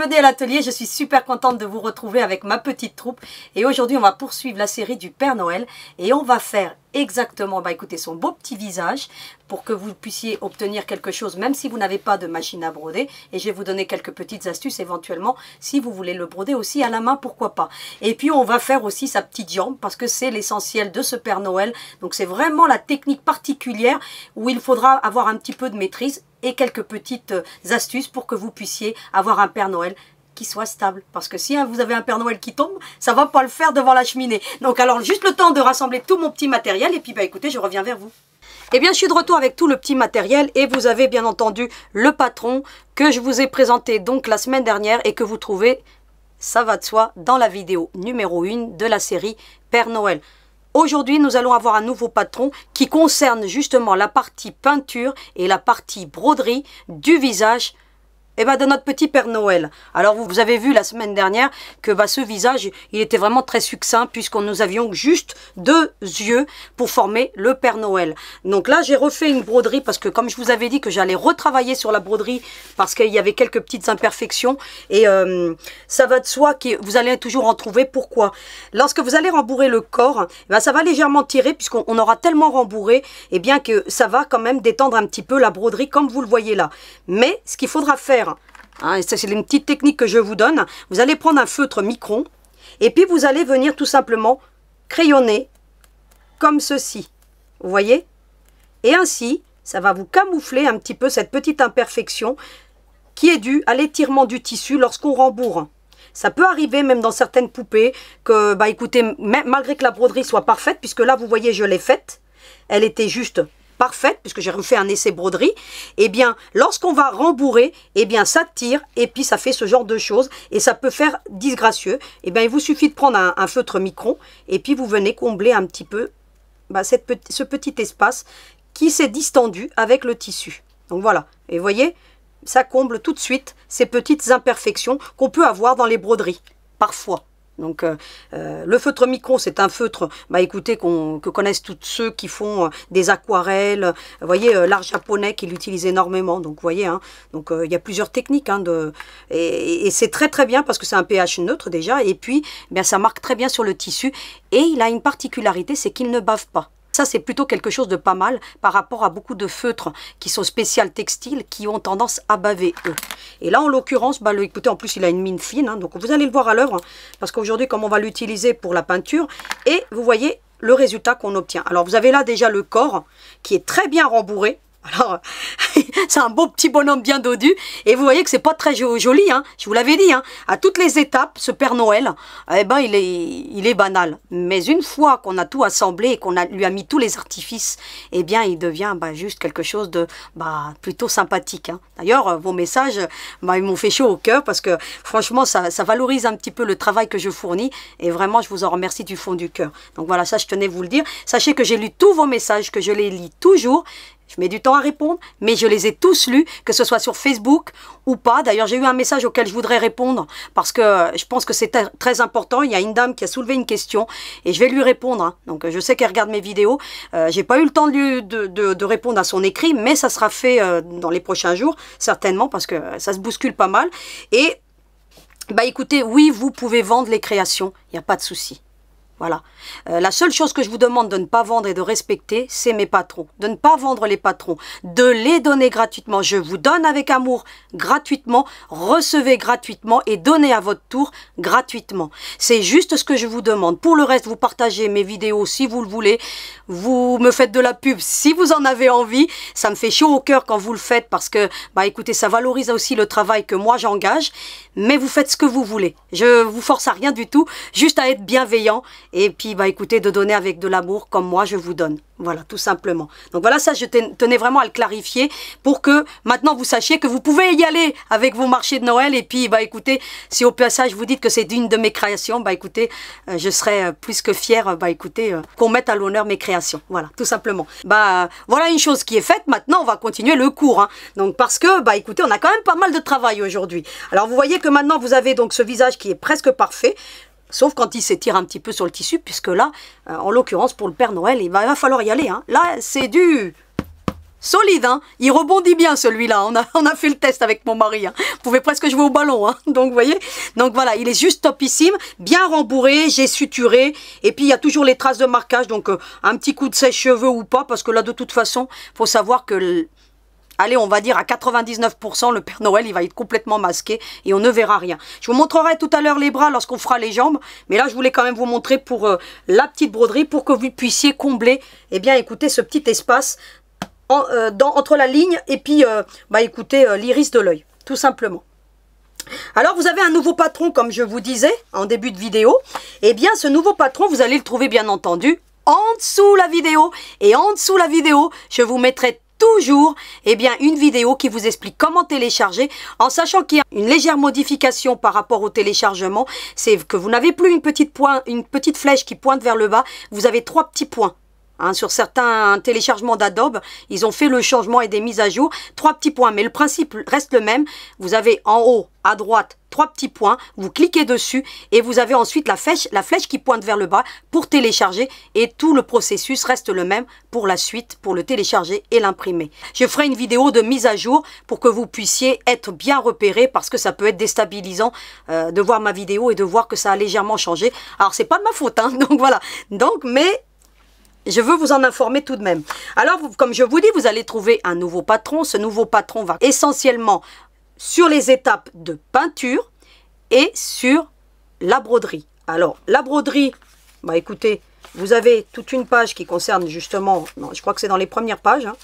Mélodie à l'atelier, je suis super contente de vous retrouver avec ma petite troupe et aujourd'hui on va poursuivre la série du Père Noël et on va faire exactement, écoutez, son beau petit visage pour que vous puissiez obtenir quelque chose même si vous n'avez pas de machine à broder, et je vais vous donner quelques petites astuces éventuellement si vous voulez le broder aussi à la main, pourquoi pas. Et puis on va faire aussi sa petite jambe parce que c'est l'essentiel de ce Père Noël, donc c'est vraiment la technique particulière où il faudra avoir un petit peu de maîtrise et quelques petites astuces pour que vous puissiez avoir un Père Noël qui soit stable. Parce que si vous avez un Père Noël qui tombe, ça va pas le faire devant la cheminée. Donc alors juste le temps de rassembler tout mon petit matériel et puis écoutez, je reviens vers vous. Eh bien, je suis de retour avec tout le petit matériel et vous avez bien entendu le patron que je vous ai présenté donc la semaine dernière et que vous trouvez, ça va de soi, dans la vidéo numéro 1 de la série Père Noël. Aujourd'hui, nous allons avoir un nouveau patron qui concerne justement la partie peinture et la partie broderie du visage de notre petit Père Noël. Alors vous avez vu la semaine dernière que ce visage, il était vraiment très succinct puisqu'on nous avions juste 2 yeux pour former le Père Noël. Donc là, j'ai refait une broderie parce que comme je vous avais dit que j'allais retravailler sur la broderie parce qu'il y avait quelques petites imperfections et ça va de soi que vous allez toujours en trouver. Pourquoi? Lorsque vous allez rembourrer le corps, ça va légèrement tirer puisqu'on aura tellement rembourré que ça va quand même détendre un petit peu la broderie comme vous le voyez là. Mais ce qu'il faudra faire, c'est une petite technique que je vous donne. Vous allez prendre un feutre micron et puis vous allez venir tout simplement crayonner comme ceci. Vous voyez? Et ainsi, ça va vous camoufler un petit peu cette petite imperfection qui est due à l'étirement du tissu lorsqu'on rembourre. Ça peut arriver même dans certaines poupées que, écoutez, malgré que la broderie soit parfaite, puisque là, vous voyez, je l'ai faite. Elle était juste parfaite, puisque j'ai refait un essai broderie, lorsqu'on va rembourrer, ça tire, et puis ça fait ce genre de choses, et ça peut faire disgracieux. Il vous suffit de prendre un feutre micron, et puis vous venez combler un petit peu ce petit espace qui s'est distendu avec le tissu. Donc voilà, et vous voyez, ça comble tout de suite ces petites imperfections qu'on peut avoir dans les broderies, parfois. Donc le feutre micron, c'est un feutre, écoutez, que connaissent tous ceux qui font des aquarelles. Vous voyez, l'art japonais qui l'utilise énormément. Donc vous voyez, donc il y a plusieurs techniques et c'est très très bien parce que c'est un pH neutre déjà. Et puis ça marque très bien sur le tissu. Et il a une particularité, c'est qu'il ne bave pas. Ça, c'est plutôt quelque chose de pas mal par rapport à beaucoup de feutres qui sont spécial textiles qui ont tendance à baver, eux. Et là, en l'occurrence, écoutez, en plus, il a une mine fine. Donc, vous allez le voir à l'œuvre parce qu'aujourd'hui, comme on va l'utiliser pour la peinture, et vous voyez le résultat qu'on obtient. Alors, vous avez là déjà le corps qui est très bien rembourré. Alors, c'est un beau petit bonhomme bien dodu. Et vous voyez que c'est pas très joli, je vous l'avais dit, à toutes les étapes, ce Père Noël, il est banal. Mais une fois qu'on a tout assemblé et qu'on lui a mis tous les artifices, il devient juste quelque chose de plutôt sympathique. D'ailleurs, vos messages, ils m'ont fait chaud au cœur parce que franchement, ça valorise un petit peu le travail que je fournis. Et vraiment, je vous en remercie du fond du cœur. Donc voilà, ça, je tenais à vous le dire. Sachez que j'ai lu tous vos messages, que je les lis toujours. Je mets du temps à répondre, mais je les ai tous lus, que ce soit sur Facebook ou pas. D'ailleurs, j'ai eu un message auquel je voudrais répondre parce que je pense que c'est très important. Il y a une dame qui a soulevé une question et je vais lui répondre. Donc, je sais qu'elle regarde mes vidéos. J'ai pas eu le temps de répondre à son écrit, mais ça sera fait dans les prochains jours, certainement, parce que ça se bouscule pas mal. Et, écoutez, oui, vous pouvez vendre les créations, il n'y a pas de souci. Voilà. La seule chose que je vous demande de ne pas vendre et de respecter, c'est mes patrons. De ne pas vendre les patrons. De les donner gratuitement. Je vous donne avec amour gratuitement. Recevez gratuitement et donnez à votre tour gratuitement. C'est juste ce que je vous demande. Pour le reste, vous partagez mes vidéos si vous le voulez. Vous me faites de la pub si vous en avez envie. Ça me fait chaud au cœur quand vous le faites parce que, écoutez, ça valorise aussi le travail que moi j'engage. Mais vous faites ce que vous voulez. Je vous force à rien du tout. Juste à être bienveillant. Et puis, écoutez, de donner avec de l'amour comme moi, je vous donne. Voilà, tout simplement. Donc voilà, ça, je tenais vraiment à le clarifier pour que maintenant vous sachiez que vous pouvez y aller avec vos marchés de Noël. Et puis, écoutez, si au passage vous dites que c'est d'une de mes créations, écoutez, je serais plus que fière, écoutez, qu'on mette à l'honneur mes créations. Voilà, tout simplement. Voilà une chose qui est faite. Maintenant, on va continuer le cours. Donc, parce que, écoutez, on a quand même pas mal de travail aujourd'hui. Alors, vous voyez que maintenant, vous avez donc ce visage qui est presque parfait. Sauf quand il s'étire un petit peu sur le tissu, puisque là, en l'occurrence, pour le Père Noël, il va falloir y aller. Là, c'est du solide, hein. Il rebondit bien celui-là. On a fait le test avec mon mari. Hein. Vous pouvez presque jouer au ballon. Hein. Donc, vous voyez. Donc, voilà, il est juste topissime. Bien rembourré, j'ai suturé. Et puis, il y a toujours les traces de marquage. Donc, un petit coup de sèche-cheveux ou pas. Parce que là, de toute façon, il faut savoir que... Allez, on va dire à 99%, le Père Noël, il va être complètement masqué et on ne verra rien. Je vous montrerai tout à l'heure les bras lorsqu'on fera les jambes. Mais là, je voulais quand même vous montrer pour la petite broderie, pour que vous puissiez combler, eh bien, écoutez, ce petit espace entre la ligne et puis, écoutez, l'iris de l'œil, tout simplement. Alors, vous avez un nouveau patron, comme je vous disais en début de vidéo. Eh bien, ce nouveau patron, vous allez le trouver, bien entendu, en dessous la vidéo. Et en dessous la vidéo, je vous mettrai toujours une vidéo qui vous explique comment télécharger, en sachant qu'il y a une légère modification par rapport au téléchargement, c'est que vous n'avez plus une petite flèche qui pointe vers le bas, vous avez 3 petits points. Hein, sur certains téléchargements d'Adobe, ils ont fait le changement et des mises à jour. 3 petits points, mais le principe reste le même. Vous avez en haut, à droite, 3 petits points. Vous cliquez dessus et vous avez ensuite la flèche qui pointe vers le bas pour télécharger. Et tout le processus reste le même pour la suite, pour le télécharger et l'imprimer. Je ferai une vidéo de mise à jour pour que vous puissiez être bien repéré, parce que ça peut être déstabilisant de voir ma vidéo et de voir que ça a légèrement changé. Alors, c'est pas de ma faute, hein, donc voilà. Donc, mais... je veux vous en informer tout de même. Alors, comme je vous dis, vous allez trouver un nouveau patron. Ce nouveau patron va essentiellement sur les étapes de peinture et sur la broderie. Alors, la broderie, écoutez, vous avez toute une page qui concerne justement, je crois que c'est dans les premières pages. Hein.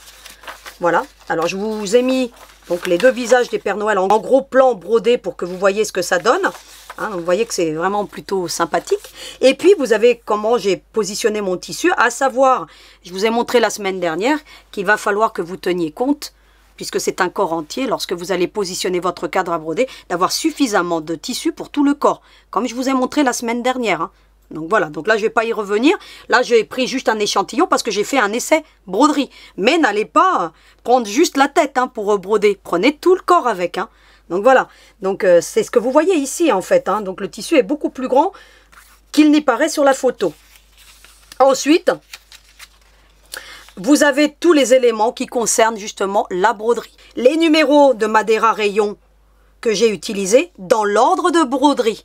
Voilà. Alors, je vous ai mis donc les 2 visages des Pères Noël en gros plan brodé pour que vous voyez ce que ça donne. Hein, donc vous voyez que c'est vraiment plutôt sympathique. Et puis, vous avez comment j'ai positionné mon tissu, à savoir, je vous ai montré la semaine dernière qu'il va falloir que vous teniez compte, puisque c'est un corps entier, lorsque vous allez positionner votre cadre à broder, d'avoir suffisamment de tissu pour tout le corps, comme je vous ai montré la semaine dernière. Hein. Donc voilà, donc là je ne vais pas y revenir. Là j'ai pris juste un échantillon parce que j'ai fait un essai broderie. Mais n'allez pas prendre juste la tête pour broder. Prenez tout le corps avec. Hein. Donc voilà, donc c'est ce que vous voyez ici en fait. Hein. Donc le tissu est beaucoup plus grand qu'il n'y paraît sur la photo. Ensuite, vous avez tous les éléments qui concernent justement la broderie. Les numéros de Madeira Rayon que j'ai utilisés dans l'ordre de broderie.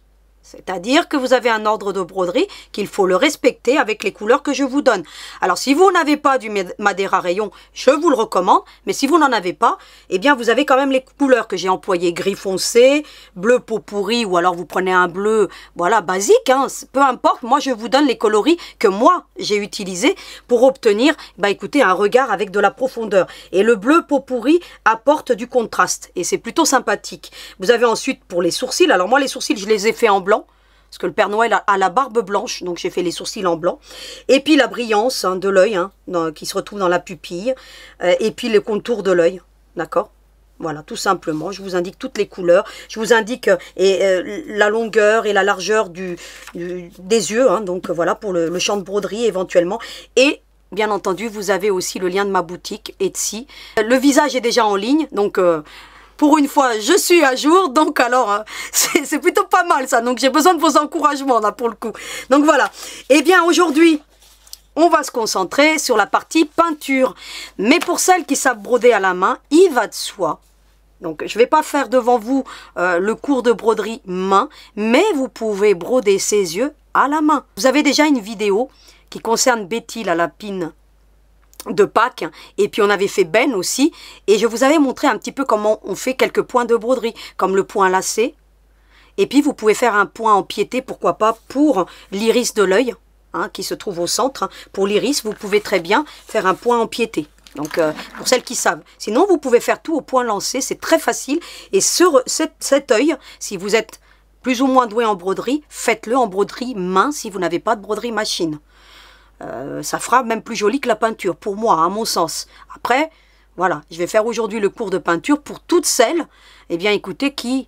C'est-à-dire que vous avez un ordre de broderie qu'il faut le respecter avec les couleurs que je vous donne. Alors, si vous n'avez pas du Madeira Rayon, je vous le recommande. Mais si vous n'en avez pas, eh bien, vous avez quand même les couleurs que j'ai employées. Gris foncé, bleu pot pourri, ou alors vous prenez un bleu, voilà, basique. Hein, peu importe, moi, je vous donne les coloris que moi, j'ai utilisés pour obtenir, écoutez, un regard avec de la profondeur. Et le bleu pot pourri apporte du contraste. Et c'est plutôt sympathique. Vous avez ensuite pour les sourcils. Alors, moi, les sourcils, je les ai fait en blanc. Parce que le Père Noël a la barbe blanche, donc j'ai fait les sourcils en blanc. Et puis la brillance de l'œil, qui se retrouve dans la pupille. Et puis le contour de l'œil, d'accord? Voilà, tout simplement. Je vous indique toutes les couleurs. Je vous indique la longueur et la largeur des yeux. Donc voilà, pour le champ de broderie éventuellement. Et bien entendu, vous avez aussi le lien de ma boutique Etsy. Le visage est déjà en ligne, donc... pour une fois, je suis à jour, donc alors, c'est plutôt pas mal ça. Donc j'ai besoin de vos encouragements là pour le coup. Donc voilà. Eh bien aujourd'hui, on va se concentrer sur la partie peinture. Mais pour celles qui savent broder à la main, il va de soi. Donc je ne vais pas faire devant vous le cours de broderie main, mais vous pouvez broder ses yeux à la main. Vous avez déjà une vidéo qui concerne Betty la lapine de Pâques, et puis on avait fait Ben aussi, et je vous avais montré un petit peu comment on fait quelques points de broderie, comme le point lacé, et puis vous pouvez faire un point empiété, pourquoi pas, pour l'iris de l'œil, qui se trouve au centre. Pour l'iris, vous pouvez très bien faire un point empiété, donc pour celles qui savent. Sinon, vous pouvez faire tout au point lancé, c'est très facile, et sur cet œil, si vous êtes plus ou moins doué en broderie, faites-le en broderie main si vous n'avez pas de broderie machine. Ça fera même plus joli que la peinture, pour moi, à mon sens. Après, voilà, je vais faire aujourd'hui le cours de peinture pour toutes celles, écoutez, qui,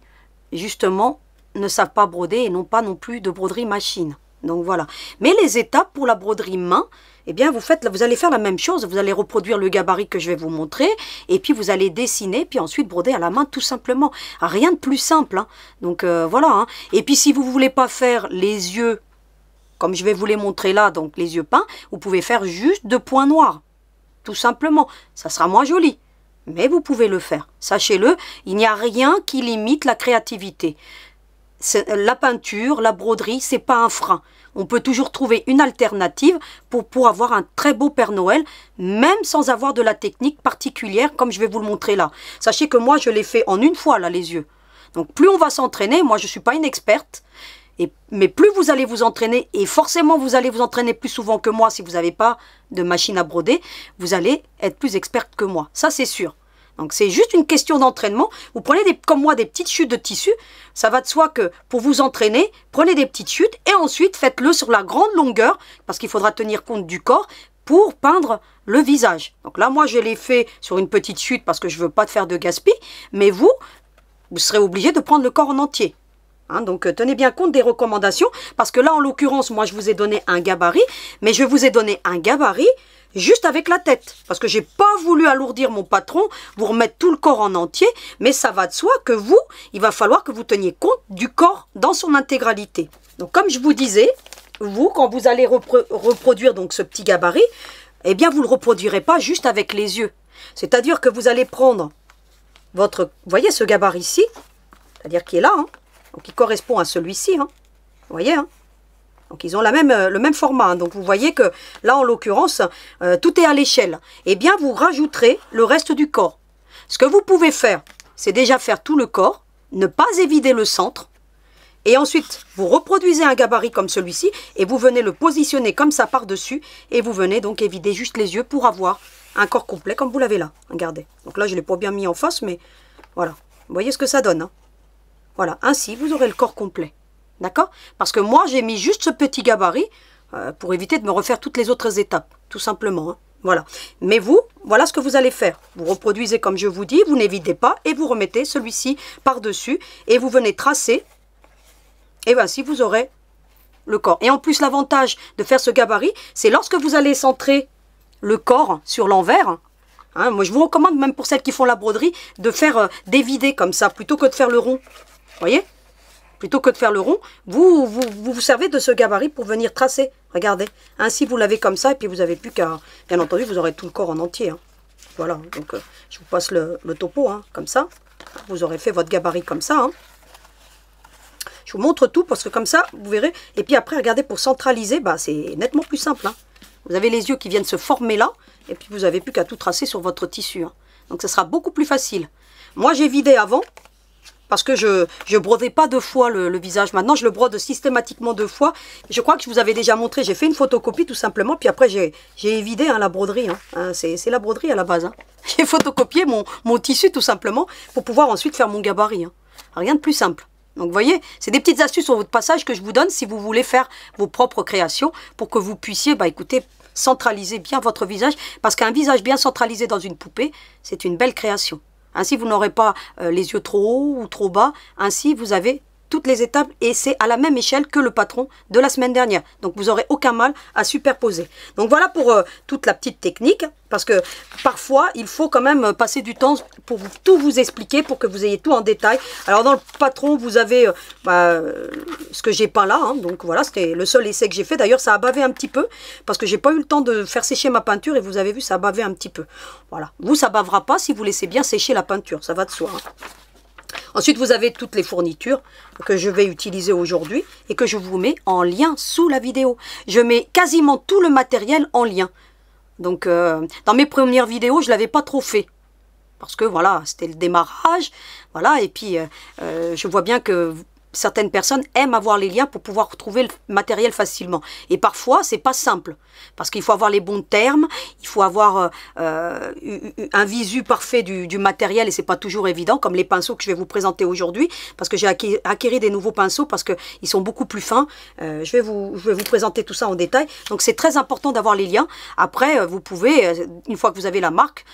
justement, ne savent pas broder et n'ont pas non plus de broderie machine. Donc voilà. Mais les étapes pour la broderie main, vous allez faire la même chose. Vous allez reproduire le gabarit que je vais vous montrer, et puis vous allez dessiner, puis ensuite broder à la main, tout simplement. Rien de plus simple. Donc voilà. Et puis si vous ne voulez pas faire les yeux, comme je vais vous les montrer là, donc les yeux peints, vous pouvez faire juste 2 points noirs. tout simplement. Ça sera moins joli. Mais vous pouvez le faire. Sachez-le, il n'y a rien qui limite la créativité. La peinture, la broderie, c'est pas un frein. On peut toujours trouver une alternative pour avoir un très beau Père Noël, même sans avoir de la technique particulière, comme je vais vous le montrer là. Sachez que moi, je l'ai fait en une fois, là, les yeux. Donc, plus on va s'entraîner, moi, je ne suis pas une experte, mais plus vous allez vous entraîner, et forcément, vous allez vous entraîner plus souvent que moi, si vous n'avez pas de machine à broder, vous allez être plus experte que moi. Ça, c'est sûr. Donc, c'est juste une question d'entraînement. Vous prenez, comme moi, des petites chutes de tissu. Ça va de soi que pour vous entraîner, prenez des petites chutes et ensuite faites-le sur la grande longueur parce qu'il faudra tenir compte du corps pour peindre le visage. Donc là, moi, je l'ai fait sur une petite chute parce que je ne veux pas faire de gaspille. Mais vous serez obligé de prendre le corps en entier. Hein, donc, tenez bien compte des recommandations parce que là, en l'occurrence, moi, je vous ai donné un gabarit, mais je vous ai donné un gabarit juste avec la tête, parce que j'ai pas voulu alourdir mon patron, vous remettre tout le corps en entier, mais ça va de soi que vous, il va falloir que vous teniez compte du corps dans son intégralité. Donc comme je vous disais, vous, quand vous allez reproduire donc ce petit gabarit, eh bien vous ne le reproduirez pas juste avec les yeux. C'est-à-dire que vous allez prendre votre, vous voyez ce gabarit-ci, c'est-à-dire qui est là, hein, donc il correspond à celui-ci, hein, vous voyez, hein. Donc, ils ont le même format. Hein. Donc, vous voyez que là, en l'occurrence, tout est à l'échelle. Eh bien, vous rajouterez le reste du corps. Ce que vous pouvez faire, c'est déjà faire tout le corps, ne pas évider le centre. Et ensuite, vous reproduisez un gabarit comme celui-ci et vous venez le positionner comme ça par-dessus. Et vous venez donc évider juste les yeux pour avoir un corps complet comme vous l'avez là. Regardez. Donc là, je ne l'ai pas bien mis en face, mais voilà. Vous voyez ce que ça donne. Hein. Voilà. Ainsi, vous aurez le corps complet. D'accord? Parce que moi, j'ai mis juste ce petit gabarit pour éviter de me refaire toutes les autres étapes, tout simplement. Hein. Voilà. Mais vous, voilà ce que vous allez faire. Vous reproduisez comme je vous dis, vous n'évidez pas et vous remettez celui-ci par-dessus et vous venez tracer. Et ainsi, vous aurez le corps. Et en plus, l'avantage de faire ce gabarit, c'est lorsque vous allez centrer le corps sur l'envers. Hein, moi, je vous recommande, même pour celles qui font la broderie, de faire d'évider comme ça, plutôt que de faire le rond. Vous voyez? Plutôt que de faire le rond, vous servez de ce gabarit pour venir tracer. Regardez. Ainsi, vous l'avez comme ça et puis vous n'avez plus qu'à... Bien entendu, vous aurez tout le corps en entier. Hein. Voilà. Donc, je vous passe le topo, hein, comme ça. Vous aurez fait votre gabarit comme ça. Hein. Je vous montre tout parce que comme ça, vous verrez. Et puis après, regardez, pour centraliser, bah, c'est nettement plus simple. Hein. Vous avez les yeux qui viennent se former là. Et puis, vous n'avez plus qu'à tout tracer sur votre tissu. Hein. Donc, ça sera beaucoup plus facile. Moi, j'ai vidé avant. Parce que je ne brodais pas 2 fois le visage. Maintenant, je le brode systématiquement 2 fois. Je crois que je vous avais déjà montré. J'ai fait une photocopie tout simplement. Puis après, j'ai évidé hein, la broderie. Hein. C'est la broderie à la base. Hein. J'ai photocopié mon tissu tout simplement pour pouvoir ensuite faire mon gabarit. Hein. Rien de plus simple. Donc, vous voyez, c'est des petites astuces sur votre passage que je vous donne si vous voulez faire vos propres créations pour que vous puissiez, bah, écoutez, centraliser bien votre visage. Parce qu'un visage bien centralisé dans une poupée, c'est une belle création. Ainsi, vous n'aurez pas les yeux trop hauts ou trop bas. Ainsi, vous avez toutes les étapes et c'est à la même échelle que le patron de la semaine dernière. Donc, vous n'aurez aucun mal à superposer. Donc, voilà pour toute la petite technique. Parce que parfois, il faut quand même passer du temps pour tout vous expliquer, pour que vous ayez tout en détail. Alors, dans le patron, vous avez ce que j'ai peint là. Hein. Donc, voilà, c'était le seul essai que j'ai fait. D'ailleurs, ça a bavé un petit peu parce que j'ai pas eu le temps de faire sécher ma peinture. Et vous avez vu, ça a bavé un petit peu. Voilà. Vous, ça bavera pas si vous laissez bien sécher la peinture. Ça va de soi. Hein. Ensuite, vous avez toutes les fournitures que je vais utiliser aujourd'hui et que je vous mets en lien sous la vidéo. Je mets quasiment tout le matériel en lien. Donc, dans mes premières vidéos, je ne l'avais pas trop fait. Parce que, voilà, c'était le démarrage. Voilà, et puis, je vois bien que certaines personnes aiment avoir les liens pour pouvoir retrouver le matériel facilement. Et parfois, c'est pas simple. Parce qu'il faut avoir les bons termes, il faut avoir un visu parfait du matériel et c'est pas toujours évident, comme les pinceaux que je vais vous présenter aujourd'hui. Parce que j'ai acquis des nouveaux pinceaux parce qu'ils sont beaucoup plus fins. Je vais vous présenter tout ça en détail. Donc, c'est très important d'avoir les liens. Après, vous pouvez, une fois que vous avez la marque,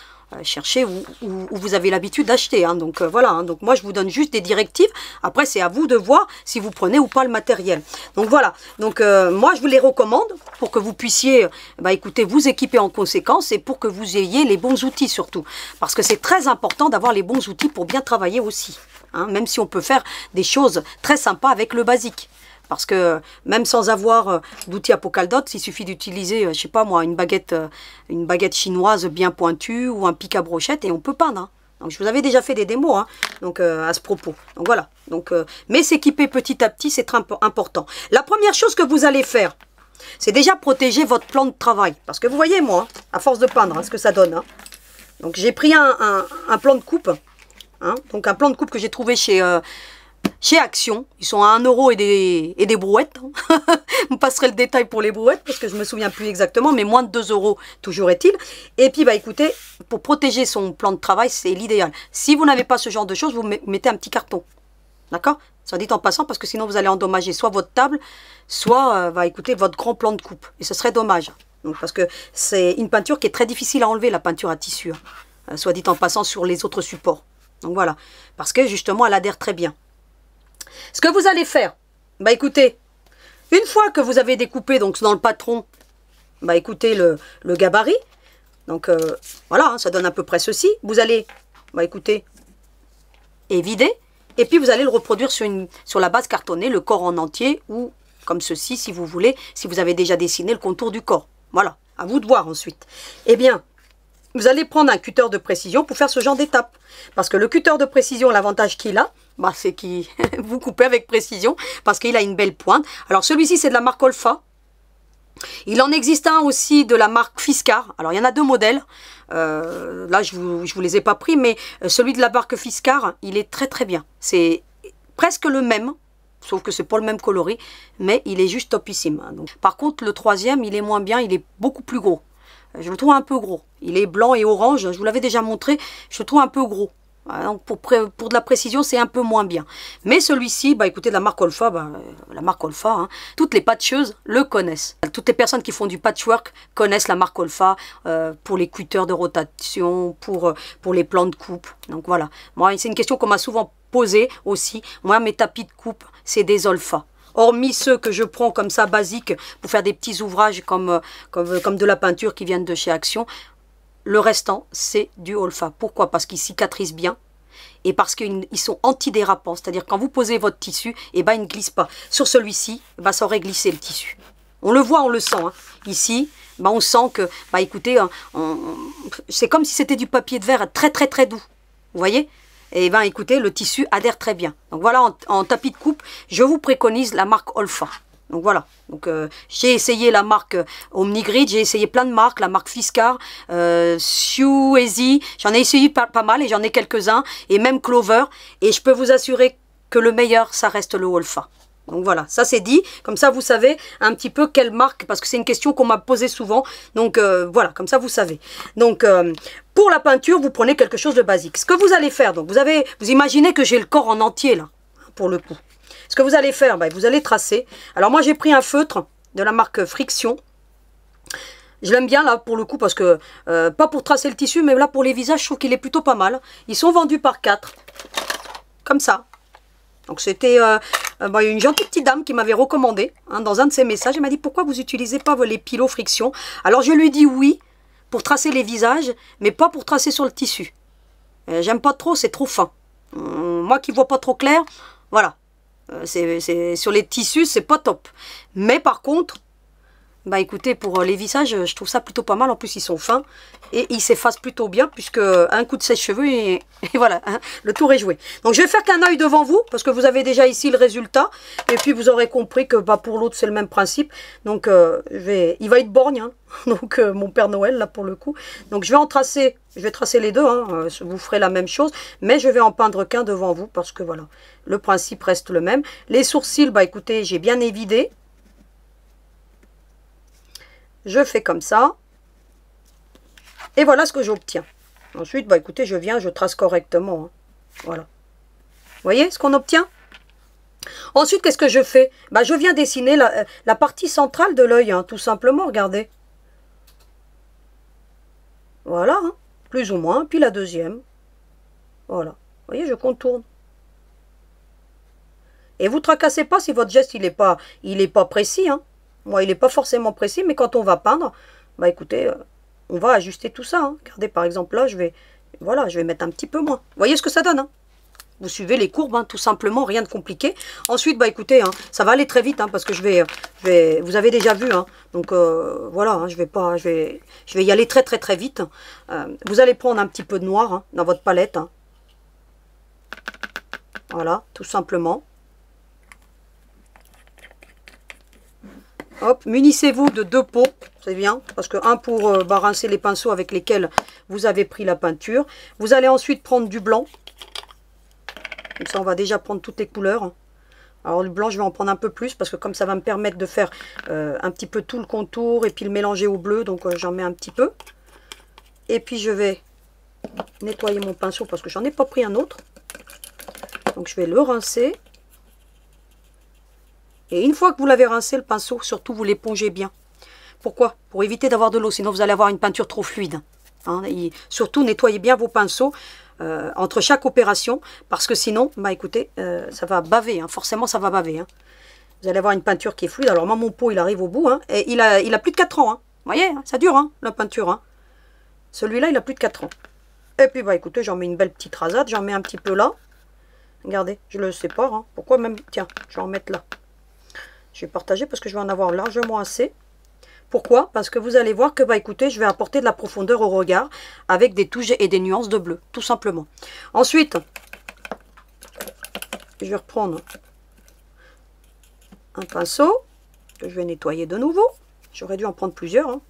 chercher où vous avez l'habitude d'acheter. Hein. Donc voilà, hein. Donc moi je vous donne juste des directives. Après c'est à vous de voir si vous prenez ou pas le matériel. Donc voilà, donc moi je vous les recommande pour que vous puissiez, écoutez, vous équiper en conséquence et pour que vous ayez les bons outils surtout. Parce que c'est très important d'avoir les bons outils pour bien travailler aussi. Hein. Même si on peut faire des choses très sympas avec le basique. Parce que même sans avoir d'outil Apocaldote, il suffit d'utiliser, je sais pas moi, une baguette chinoise bien pointue ou un pic à brochette et on peut peindre. Hein. Donc je vous avais déjà fait des démos hein, donc, à ce propos. Donc voilà. Donc, mais s'équiper petit à petit, c'est très important. La première chose que vous allez faire, c'est déjà protéger votre plan de travail. Parce que vous voyez moi, à force de peindre, hein, ce que ça donne. Hein. Donc j'ai pris un plan de coupe. Hein, donc un plan de coupe que j'ai trouvé chez Action. Ils sont à 1 € et des brouettes. Hein. Vous passerez le détail pour les brouettes parce que je me souviens plus exactement, mais moins de 2 € toujours est-il. Et puis bah écoutez, pour protéger son plan de travail, c'est l'idéal. Si vous n'avez pas ce genre de choses, vous mettez un petit carton. D'accord? Ça dit en passant parce que sinon vous allez endommager soit votre table, soit bah écoutez, votre grand plan de coupe. Et ce serait dommage. Donc, parce que c'est une peinture qui est très difficile à enlever, la peinture à tissu. Hein. Soit dit en passant sur les autres supports. Donc voilà. Parce que justement, elle adhère très bien. Ce que vous allez faire, bah écoutez, une fois que vous avez découpé donc dans le patron, bah écoutez le gabarit, donc voilà, hein, ça donne à peu près ceci. Vous allez, bah écoutez, vider, et puis vous allez le reproduire sur la base cartonnée, le corps en entier, ou comme ceci si vous voulez, si vous avez déjà dessiné le contour du corps. Voilà, à vous de voir ensuite. Eh bien, vous allez prendre un cutter de précision pour faire ce genre d'étape. Parce que le cutter de précision, l'avantage qu'il a, bah, c'est qu'il vous coupez avec précision parce qu'il a une belle pointe. Alors celui-ci, c'est de la marque Olfa. Il en existe un aussi de la marque Fiskars. Alors il y en a 2 modèles. Là, je vous les ai pas pris, mais celui de la marque Fiskars, il est très très bien. C'est presque le même, sauf que c'est pas le même coloris, mais il est juste topissime. Donc, par contre, le 3e, il est moins bien, il est beaucoup plus gros. Je le trouve un peu gros. Il est blanc et orange. Je vous l'avais déjà montré. Je le trouve un peu gros. Donc pour de la précision, c'est un peu moins bien. Mais celui-ci, bah écoutez, de la marque Olfa, hein, toutes les patcheuses le connaissent. Toutes les personnes qui font du patchwork connaissent la marque Olfa pour les cutters de rotation, pour les plans de coupe. Donc voilà. Moi, c'est une question qu'on m'a souvent posée aussi. Moi, mes tapis de coupe, c'est des Olfa. Hormis ceux que je prends comme ça, basiques, pour faire des petits ouvrages comme de la peinture qui viennent de chez Action. Le restant, c'est du Olfa. Pourquoi? Parce qu'ils cicatrisent bien et parce qu'ils sont antidérapants. C'est-à-dire quand vous posez votre tissu, eh ben, il ne glisse pas. Sur celui-ci, bah, ça aurait glissé le tissu. On le voit, on le sent. Hein. Ici, bah, on sent que, bah, écoutez, c'est comme si c'était du papier de verre très très très doux. Vous voyez? Et bien écoutez, le tissu adhère très bien. Donc voilà, en tapis de coupe, je vous préconise la marque Olfa. Donc voilà, donc j'ai essayé la marque Omnigrid, j'ai essayé plein de marques, la marque Fiskars, Suezi, j'en ai essayé pas mal et j'en ai quelques-uns, et même Clover, et je peux vous assurer que le meilleur, ça reste le Olfa. Donc voilà, ça c'est dit, comme ça vous savez un petit peu quelle marque, parce que c'est une question qu'on m'a posée souvent, donc voilà, comme ça vous savez. Donc pour la peinture, vous prenez quelque chose de basique. Ce que vous allez faire, donc vous imaginez que j'ai le corps en entier là, pour le coup. Ce que vous allez faire, bah, vous allez tracer. Alors moi j'ai pris un feutre de la marque Friction. Je l'aime bien là pour le coup parce que, pas pour tracer le tissu, mais là pour les visages, je trouve qu'il est plutôt pas mal. Ils sont vendus par 4, comme ça. Donc c'était bah, une gentille petite dame qui m'avait recommandé, hein, dans un de ses messages. Elle m'a dit pourquoi vous n'utilisez pas les pilots Friction. Alors je lui ai dit oui, pour tracer les visages, mais pas pour tracer sur le tissu. J'aime pas trop, c'est trop fin. Moi qui vois pas trop clair, voilà. Sur les tissus, c'est pas top. Mais par contre, bah écoutez, pour les visages, je trouve ça plutôt pas mal. En plus, ils sont fins et ils s'effacent plutôt bien puisque un coup de sèche-cheveux et voilà, hein, le tour est joué. Donc je vais faire qu'un œil devant vous parce que vous avez déjà ici le résultat. Et puis vous aurez compris que bah, pour l'autre, c'est le même principe. Donc il va être borgne, hein. Donc mon Père Noël là pour le coup. Donc je vais tracer les deux, hein. Vous ferez la même chose. Mais je vais en peindre qu'un devant vous parce que voilà, le principe reste le même. Les sourcils, bah écoutez, j'ai bien évidé. Je fais comme ça. Et voilà ce que j'obtiens. Ensuite, bah écoutez, je trace correctement. Hein. Voilà. Vous voyez ce qu'on obtient? Ensuite, qu'est-ce que je fais? Bah, je viens dessiner la partie centrale de l'œil, hein, tout simplement, regardez. Voilà, hein, plus ou moins. Puis la deuxième. Voilà. Vous voyez, je contourne. Et vous ne tracassez pas si votre geste, il est pas précis, hein. Moi, il n'est pas forcément précis, mais quand on va peindre, bah écoutez, on va ajuster tout ça. Hein. Regardez, par exemple, là, je vais mettre un petit peu moins. Vous voyez ce que ça donne, hein? Vous suivez les courbes, hein, tout simplement, rien de compliqué. Ensuite, bah écoutez, hein, ça va aller très vite, hein, parce que vous avez déjà vu, hein, donc voilà, hein, je vais y aller très très très vite. Vous allez prendre un petit peu de noir, hein, dans votre palette. Hein. Voilà, tout simplement. Hop, munissez-vous de 2 pots, c'est bien, parce que un pour rincer les pinceaux avec lesquels vous avez pris la peinture. Vous allez ensuite prendre du blanc. Comme ça, on va déjà prendre toutes les couleurs. Alors, le blanc, je vais en prendre un peu plus, parce que comme ça va me permettre de faire un petit peu tout le contour, et puis le mélanger au bleu, donc j'en mets un petit peu. Et puis, je vais nettoyer mon pinceau, parce que j'en ai pas pris un autre. Donc, je vais le rincer. Et une fois que vous l'avez rincé, le pinceau, surtout, vous l'épongez bien. Pourquoi? Pour éviter d'avoir de l'eau, sinon vous allez avoir une peinture trop fluide. Hein, et surtout, nettoyez bien vos pinceaux entre chaque opération, parce que sinon, bah écoutez, ça va baver, hein, forcément ça va baver. Hein. Vous allez avoir une peinture qui est fluide. Alors moi, mon pot, il arrive au bout, hein, et il a plus de 4 ans. Hein. Vous voyez, hein, ça dure, hein, la peinture. Hein. Celui-là, il a plus de 4 ans. Et puis, bah écoutez, j'en mets une belle petite rasade, j'en mets un petit peu là. Regardez, je le sépare. Hein. Pourquoi même? Tiens, je vais en mettre là. Je vais partager parce que je vais en avoir largement assez. Pourquoi? Parce que vous allez voir que, bah écoutez, je vais apporter de la profondeur au regard avec des touches et des nuances de bleu, tout simplement. Ensuite, je vais reprendre un pinceau que je vais nettoyer de nouveau. J'aurais dû en prendre plusieurs, hein.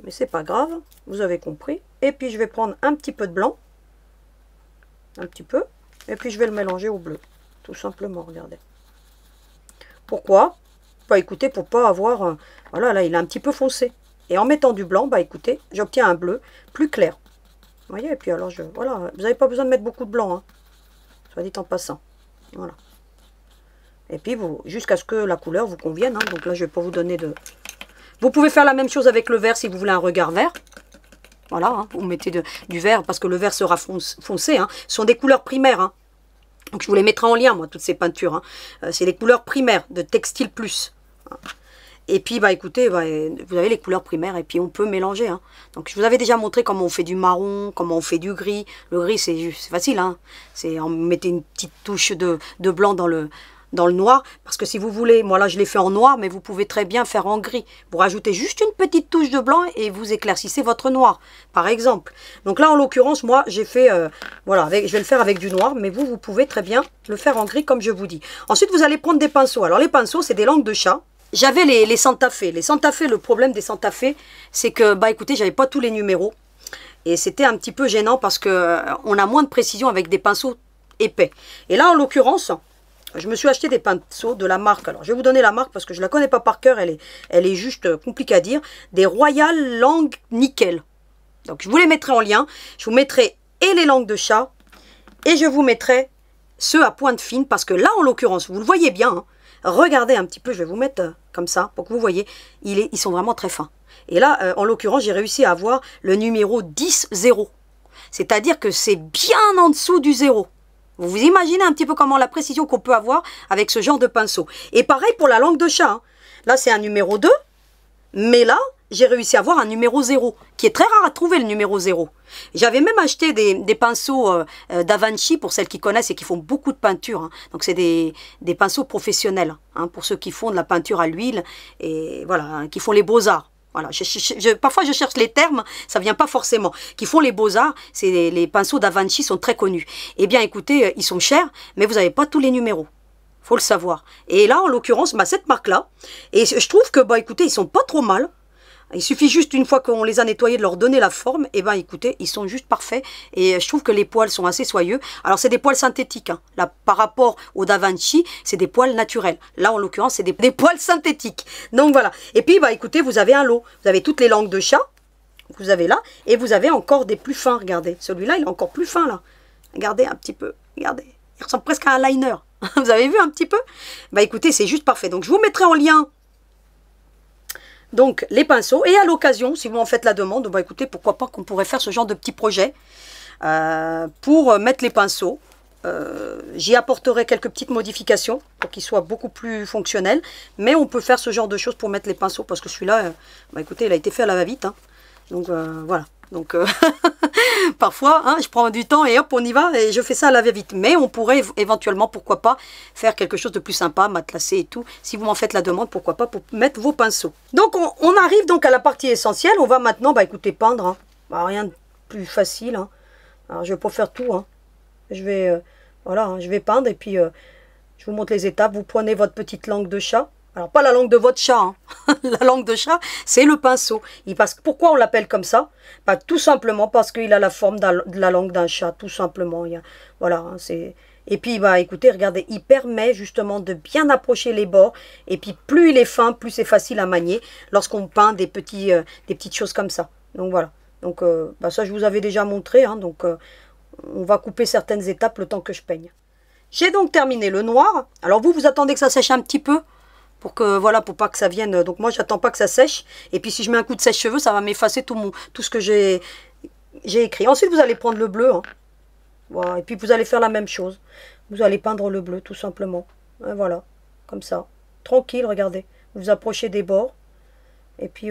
Mais c'est pas grave, vous avez compris. Et puis je vais prendre un petit peu de blanc, un petit peu, et puis je vais le mélanger au bleu, tout simplement, regardez. Pourquoi? Bah écoutez, pour pas avoir... voilà, là, il est un petit peu foncé. Et en mettant du blanc, bah écoutez, j'obtiens un bleu plus clair. Vous voyez, et puis alors, voilà, vous n'avez pas besoin de mettre beaucoup de blanc, hein, soit dit en passant. Voilà. Et puis, jusqu'à ce que la couleur vous convienne. Hein, donc là, je ne vais pas vous donner de... Vous pouvez faire la même chose avec le vert si vous voulez un regard vert. Voilà, hein, vous mettez du vert parce que le vert sera foncé. Hein. Ce sont des couleurs primaires, hein. Donc je vous les mettrai en lien, moi, toutes ces peintures. Hein. C'est les couleurs primaires de Textile Plus. Et puis, bah écoutez, bah, vous avez les couleurs primaires et puis on peut mélanger. Hein. Donc je vous avais déjà montré comment on fait du marron, comment on fait du gris. Le gris, c'est facile. Hein. On mettait une petite touche de blanc dans le noir. Parce que si vous voulez, moi là je l'ai fait en noir, mais vous pouvez très bien faire en gris. Vous rajoutez juste une petite touche de blanc et vous éclaircissez votre noir, par exemple. Donc là, en l'occurrence, moi j'ai fait, voilà, je vais le faire avec du noir, mais vous pouvez très bien le faire en gris comme je vous dis. Ensuite, vous allez prendre des pinceaux. Alors les pinceaux, c'est des langues de chat. J'avais les Santa Fe. Les Santa Fe, le problème des Santa Fe, c'est que, bah écoutez, j'avais pas tous les numéros. Et c'était un petit peu gênant parce que on a moins de précision avec des pinceaux épais. Et là, en l'occurrence... je me suis acheté des pinceaux de la marque. Alors, je vais vous donner la marque parce que je ne la connais pas par cœur. Elle est juste compliquée à dire. Des Royal Langue Nickel. Donc, je vous les mettrai en lien. Je vous mettrai et les langues de chat. Et je vous mettrai ceux à pointe fine. Parce que là, en l'occurrence, vous le voyez bien. Hein, regardez un petit peu. Je vais vous mettre comme ça pour que vous voyez. Ils sont vraiment très fins. Et là, en l'occurrence, j'ai réussi à avoir le numéro 10-0. C'est-à-dire que c'est bien en dessous du 0. Vous vous imaginez un petit peu comment la précision qu'on peut avoir avec ce genre de pinceau. Et pareil pour la langue de chat. Hein. Là, c'est un numéro 2. Mais là, j'ai réussi à avoir un numéro 0. Qui est très rare à trouver, le numéro 0. J'avais même acheté des pinceaux d'Avanci, pour celles qui connaissent et qui font beaucoup de peinture. Hein. Donc, c'est des pinceaux professionnels. Hein, pour ceux qui font de la peinture à l'huile. Et voilà, hein, qui font les beaux-arts. Voilà, parfois je cherche les termes, ça ne vient pas forcément. Qui font les beaux-arts, les pinceaux d'Avanci sont très connus. Eh bien écoutez, ils sont chers, mais vous n'avez pas tous les numéros. Faut le savoir. Et là, en l'occurrence, bah, cette marque-là, et je trouve que, bah écoutez, ils sont pas trop mal. Il suffit juste une fois qu'on les a nettoyés de leur donner la forme, et ben écoutez, ils sont juste parfaits. Et je trouve que les poils sont assez soyeux. Alors c'est des poils synthétiques. Hein. Là, par rapport au Davinci, c'est des poils naturels. Là, en l'occurrence, c'est des poils synthétiques. Donc voilà. Et puis, bah écoutez, vous avez un lot. Vous avez toutes les langues de chat. Vous avez là. Et vous avez encore des plus fins. Regardez. Celui-là, il est encore plus fin là. Regardez un petit peu. Regardez. Il ressemble presque à un liner. Vous avez vu un petit peu? Bah écoutez, c'est juste parfait. Donc je vous mettrai en lien donc les pinceaux, et à l'occasion, si vous en faites la demande, bah écoutez, pourquoi pas qu'on pourrait faire ce genre de petit projet pour mettre les pinceaux. J'y apporterai quelques petites modifications pour qu'ils soient beaucoup plus fonctionnels, mais on peut faire ce genre de choses pour mettre les pinceaux, parce que celui-là, bah écoutez, il a été fait à la va-vite, hein. Donc voilà, Donc, parfois, hein, je prends du temps et hop, on y va. Et je fais ça à la va-vite. Mais on pourrait éventuellement, pourquoi pas, faire quelque chose de plus sympa, matelassé et tout. Si vous m'en faites la demande, pourquoi pas, pour mettre vos pinceaux. Donc, on arrive donc à la partie essentielle. On va maintenant, bah écoutez, peindre. Hein. Bah, rien de plus facile. Hein. Alors, je vais pas faire tout. Hein. Je vais, voilà, hein, je vais peindre et puis je vous montre les étapes. Vous prenez votre petite langue de chat. Alors, pas la langue de votre chat. Hein. La langue de chat, c'est le pinceau. Pourquoi on l'appelle comme ça? Bah, tout simplement parce qu'il a la forme de la langue d'un chat, tout simplement. Voilà, hein, c'est... Et puis, bah, écoutez, regardez, il permet justement de bien approcher les bords. Et puis, plus il est fin, plus c'est facile à manier lorsqu'on peint des petites choses comme ça. Donc, voilà. Donc, bah, ça, je vous avais déjà montré. Hein, donc, on va couper certaines étapes le temps que je peigne. J'ai donc terminé le noir. Alors, vous attendez que ça sèche un petit peu pour que, voilà, pour pas que ça vienne. Donc, moi, j'attends pas que ça sèche. Et puis, si je mets un coup de sèche-cheveux, ça va m'effacer tout ce que j'ai écrit. Ensuite, vous allez prendre le bleu. Hein. Voilà. Et puis, vous allez faire la même chose. Vous allez peindre le bleu, tout simplement. Et voilà, comme ça. Tranquille, regardez. Vous vous approchez des bords. Et puis,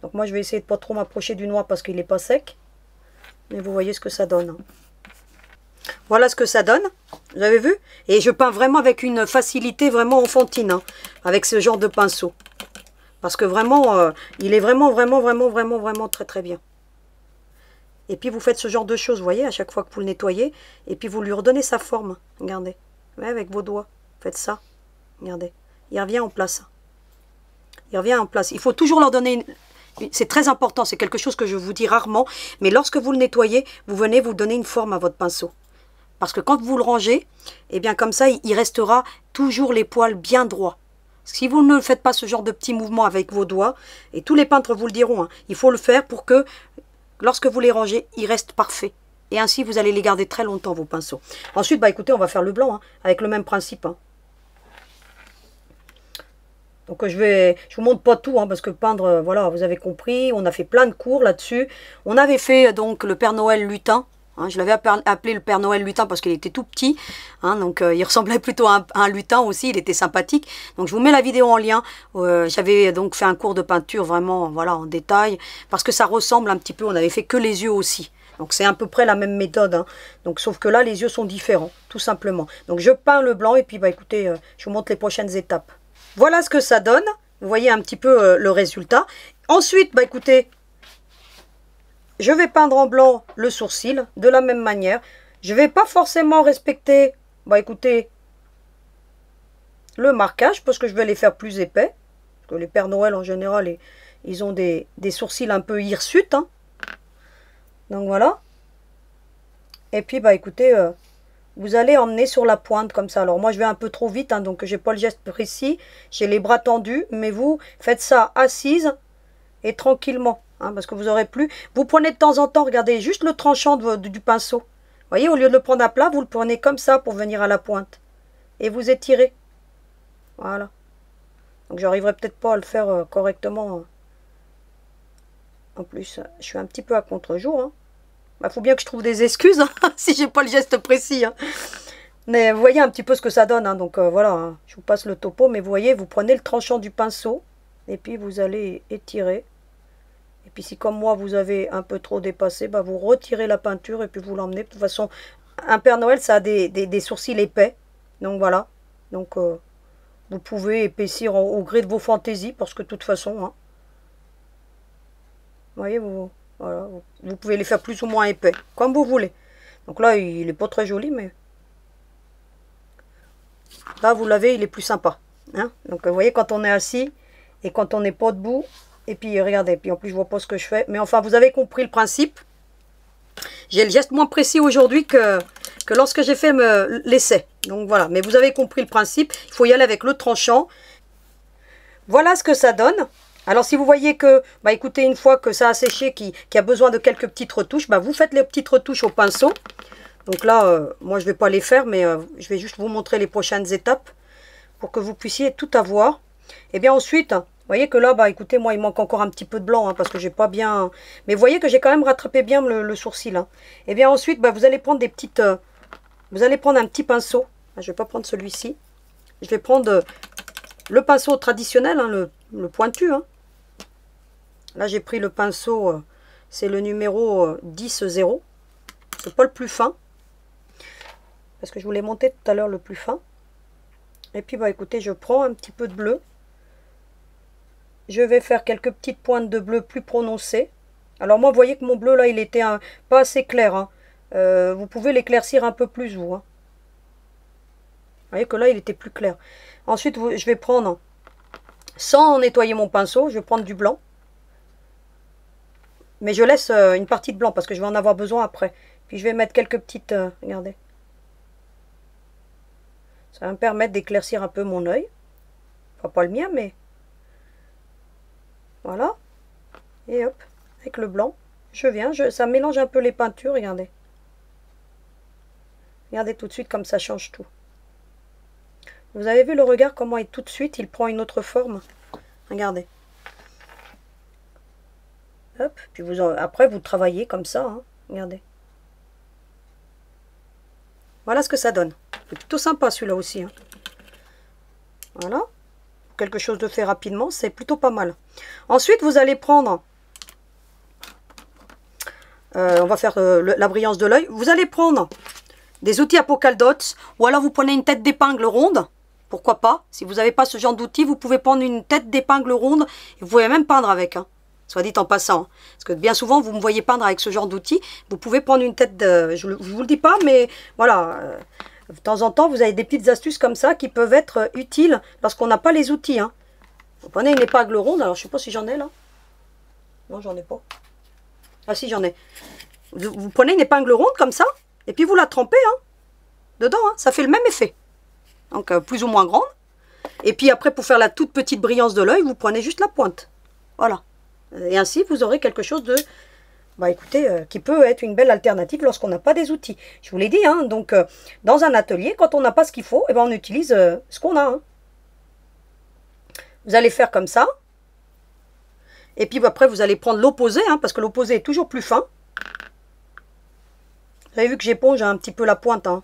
donc moi, je vais essayer de pas trop m'approcher du noir parce qu'il n'est pas sec. Mais vous voyez ce que ça donne. Hein. Voilà ce que ça donne. Vous avez vu? Et je peins vraiment avec une facilité vraiment enfantine. Hein, avec ce genre de pinceau. Parce que vraiment, il est vraiment très très bien. Et puis vous faites ce genre de choses, vous voyez, à chaque fois que vous le nettoyez. Et puis vous lui redonnez sa forme. Regardez. Ouais, avec vos doigts. Faites ça. Regardez. Il revient en place. Il revient en place. Il faut toujours leur donner une... C'est très important. C'est quelque chose que je vous dis rarement. Mais lorsque vous le nettoyez, vous venez vous donner une forme à votre pinceau. Parce que quand vous le rangez, eh bien comme ça, il restera toujours les poils bien droits. Si vous ne faites pas ce genre de petits mouvements avec vos doigts, et tous les peintres vous le diront, hein, il faut le faire pour que, lorsque vous les rangez, ils restent parfaits. Et ainsi, vous allez les garder très longtemps, vos pinceaux. Ensuite, bah écoutez, on va faire le blanc, hein, avec le même principe. Hein. Donc je vous montre pas tout, hein, parce que peindre, voilà, vous avez compris, on a fait plein de cours là-dessus. On avait fait donc le Père Noël lutin. Hein, je l'avais appelé le Père Noël lutin parce qu'il était tout petit. Hein, donc il ressemblait plutôt à un lutin aussi, il était sympathique. Donc je vous mets la vidéo en lien. J'avais donc fait un cours de peinture vraiment voilà, en détail. Parce que ça ressemble un petit peu, on avait fait que les yeux aussi. Donc c'est à peu près la même méthode. Hein. Donc, sauf que là, les yeux sont différents, tout simplement. Donc je peins le blanc et puis bah, écoutez, je vous montre les prochaines étapes. Voilà ce que ça donne. Vous voyez un petit peu le résultat. Ensuite, bah, écoutez... Je vais peindre en blanc le sourcil, de la même manière. Je ne vais pas forcément respecter, bah écoutez, le marquage, parce que je vais les faire plus épais. Parce que les Pères Noël, en général, ils ont des sourcils un peu hirsutes. Hein. Donc voilà. Et puis, bah écoutez, vous allez emmener sur la pointe, comme ça. Alors moi, je vais un peu trop vite, hein, donc j'ai pas le geste précis. J'ai les bras tendus, mais vous faites ça assise et tranquillement. Hein, parce que vous aurez plus. Vous prenez de temps en temps, regardez, juste le tranchant du pinceau. Vous voyez, au lieu de le prendre à plat, vous le prenez comme ça pour venir à la pointe. Et vous étirez. Voilà. Donc, j'arriverai peut-être pas à le faire correctement. En plus, je suis un petit peu à contre-jour. Hein. Bah, faut bien que je trouve des excuses hein, si j'ai pas le geste précis. Hein. Mais vous voyez un petit peu ce que ça donne. Hein, donc, voilà, hein, je vous passe le topo. Mais vous voyez, vous prenez le tranchant du pinceau. Et puis, vous allez étirer. Et puis si comme moi vous avez un peu trop dépassé, bah, vous retirez la peinture et puis vous l'emmenez. De toute façon, un Père Noël ça a des sourcils épais. Donc voilà. Donc vous pouvez épaissir au gré de vos fantaisies parce que de toute façon, hein, vous voyez, voilà, vous pouvez les faire plus ou moins épais, comme vous voulez. Donc là il n'est pas très joli mais là vous l'avez, il est plus sympa. Hein. Donc vous voyez quand on est assis et quand on n'est pas debout. Et puis regardez, puis en plus je vois pas ce que je fais. Mais enfin, vous avez compris le principe. J'ai le geste moins précis aujourd'hui que lorsque j'ai fait l'essai. Donc voilà, mais vous avez compris le principe. Il faut y aller avec le tranchant. Voilà ce que ça donne. Alors si vous voyez que, bah écoutez, une fois que ça a séché, qui a besoin de quelques petites retouches, bah vous faites les petites retouches au pinceau. Donc là, moi je vais pas les faire, mais je vais juste vous montrer les prochaines étapes pour que vous puissiez tout avoir. Et bien ensuite... Vous voyez que là, bah écoutez, moi il manque encore un petit peu de blanc, hein, parce que j'ai pas bien... Mais vous voyez que j'ai quand même rattrapé bien le sourcil. Hein. Et bien ensuite, bah, vous allez prendre des petites... vous allez prendre un petit pinceau. Je ne vais pas prendre celui-ci. Je vais prendre le pinceau traditionnel, hein, le pointu. Hein. Là, j'ai pris le pinceau C'est le numéro 10-0. C'est pas le plus fin. Parce que je vous l'ai monté tout à l'heure le plus fin. Et puis bah écoutez, je prends un petit peu de bleu. Je vais faire quelques petites pointes de bleu plus prononcées. Alors moi, vous voyez que mon bleu là, il était pas assez clair. Hein. Vous pouvez l'éclaircir un peu plus, vous. Hein. Vous voyez que là, il était plus clair. Ensuite, je vais prendre, sans nettoyer mon pinceau, je vais prendre du blanc. Mais je laisse une partie de blanc parce que je vais en avoir besoin après. Puis je vais mettre quelques petites... regardez. Ça va me permettre d'éclaircir un peu mon œil. Enfin, pas le mien, mais... Voilà. Et hop, avec le blanc, je viens. Ça mélange un peu les peintures, regardez. Regardez tout de suite comme ça change tout. Vous avez vu le regard, comment tout de suite, il prend une autre forme. Regardez. Hop, puis après, vous travaillez comme ça. Hein. Regardez. Voilà ce que ça donne. C'est plutôt sympa celui-là aussi. Hein. Voilà. Quelque chose de fait rapidement, c'est plutôt pas mal. Ensuite, vous allez prendre... on va faire la brillance de l'œil. Vous allez prendre des outils Apocal Dots. Ou alors vous prenez une tête d'épingle ronde. Pourquoi pas? Si vous n'avez pas ce genre d'outil, vous pouvez prendre une tête d'épingle ronde. Et vous pouvez même peindre avec. Hein. Soit dit en passant. Hein. Parce que bien souvent, vous me voyez peindre avec ce genre d'outil. Vous pouvez prendre une tête de... Je ne vous le dis pas, mais voilà. De temps en temps, vous avez des petites astuces comme ça qui peuvent être utiles lorsqu'on n'a pas les outils. Hein. Vous prenez une épingle ronde. Alors, je ne sais pas si j'en ai là. Non, j'en ai pas. Ah si, j'en ai. Vous prenez une épingle ronde comme ça. Et puis, vous la trempez hein, dedans. Hein. Ça fait le même effet. Donc, plus ou moins grande. Et puis après, pour faire la toute petite brillance de l'œil, vous prenez juste la pointe. Voilà. Et ainsi, vous aurez quelque chose de... Bah écoutez, qui peut être une belle alternative lorsqu'on n'a pas des outils. Je vous l'ai dit, hein, donc dans un atelier, quand on n'a pas ce qu'il faut, eh ben, on utilise ce qu'on a. Hein. Vous allez faire comme ça. Et puis après, vous allez prendre l'opposé, hein, parce que l'opposé est toujours plus fin. Vous avez vu que j'éponge un petit peu la pointe. Hein.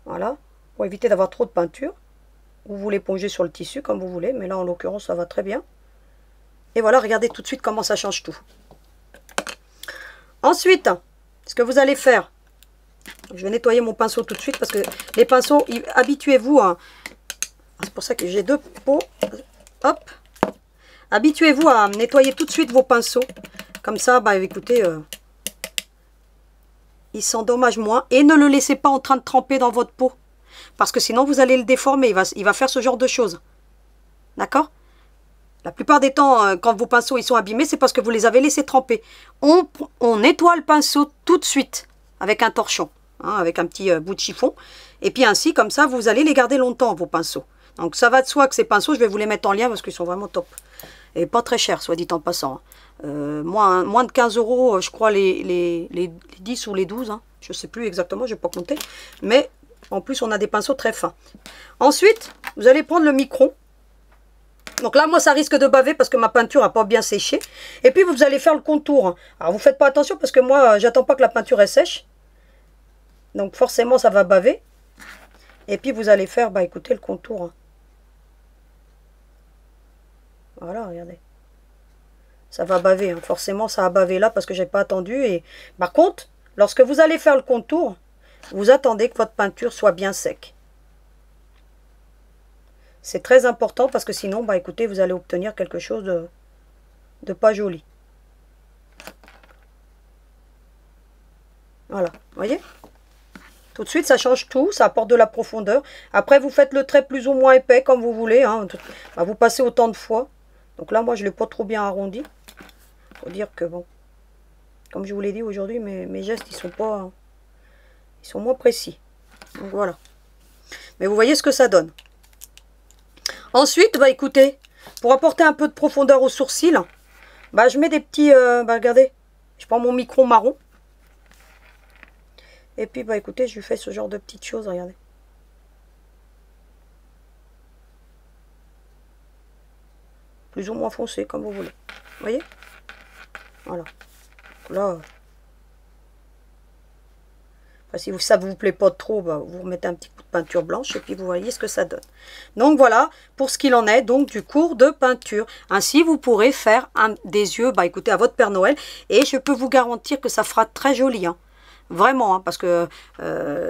Voilà, pour éviter d'avoir trop de peinture. Vous l'épongez sur le tissu comme vous voulez, mais là en l'occurrence ça va très bien. Et voilà, regardez tout de suite comment ça change tout. Ensuite, ce que vous allez faire, je vais nettoyer mon pinceau tout de suite parce que les pinceaux, habituez-vous à... C'est pour ça que j'ai deux pots. Hop. Habituez-vous à nettoyer tout de suite vos pinceaux. Comme ça, bah écoutez, il s'endommage moins. Et ne le laissez pas en train de tremper dans votre pot. Parce que sinon, vous allez le déformer. Il va faire ce genre de choses. D'accord ? La plupart des temps, quand vos pinceaux ils sont abîmés, c'est parce que vous les avez laissés tremper. On nettoie le pinceau tout de suite avec un torchon, hein, avec un petit bout de chiffon. Et puis ainsi, comme ça, vous allez les garder longtemps, vos pinceaux. Donc ça va de soi que ces pinceaux, je vais vous les mettre en lien parce qu'ils sont vraiment top. Et pas très chers, soit dit en passant. Hein. Moins de 15 €, je crois, les 10 ou les 12. Hein. Je ne sais plus exactement, je n'ai pas compté. Mais en plus, on a des pinceaux très fins. Ensuite, vous allez prendre le micron. Donc là, moi, ça risque de baver parce que ma peinture n'a pas bien séché. Et puis, vous allez faire le contour. Alors, vous ne faites pas attention parce que moi, j'attends pas que la peinture elle sèche. Donc, forcément, ça va baver. Et puis, vous allez faire, bah, écoutez, le contour. Voilà, regardez. Ça va baver. Hein. Forcément, ça a bavé là parce que j'ai pas attendu. Et par contre, lorsque vous allez faire le contour, vous attendez que votre peinture soit bien sec. C'est très important parce que sinon, bah écoutez, vous allez obtenir quelque chose de pas joli. Voilà, vous voyez? Tout de suite, ça change tout, ça apporte de la profondeur. Après, vous faites le trait plus ou moins épais comme vous voulez. Hein. Bah, vous passez autant de fois. Donc là, moi, je ne l'ai pas trop bien arrondi. Il faut dire que, bon, comme je vous l'ai dit aujourd'hui, mes gestes, ils sont moins précis. Donc voilà. Mais vous voyez ce que ça donne. Ensuite, bah écoutez, pour apporter un peu de profondeur aux sourcils, bah je mets des petits, bah regardez, je prends mon micron marron. Et puis bah écoutez, je lui fais ce genre de petites choses, regardez. Plus ou moins foncé, comme vous voulez. Vous voyez? Voilà. Là, enfin, si ça ne vous plaît pas trop, bah, vous remettez un petit coup de peinture blanche et puis vous voyez ce que ça donne. Donc voilà pour ce qu'il en est donc du cours de peinture. Ainsi vous pourrez faire des yeux, bah écoutez, à votre Père Noël et je peux vous garantir que ça fera très joli, hein. Vraiment, hein, parce que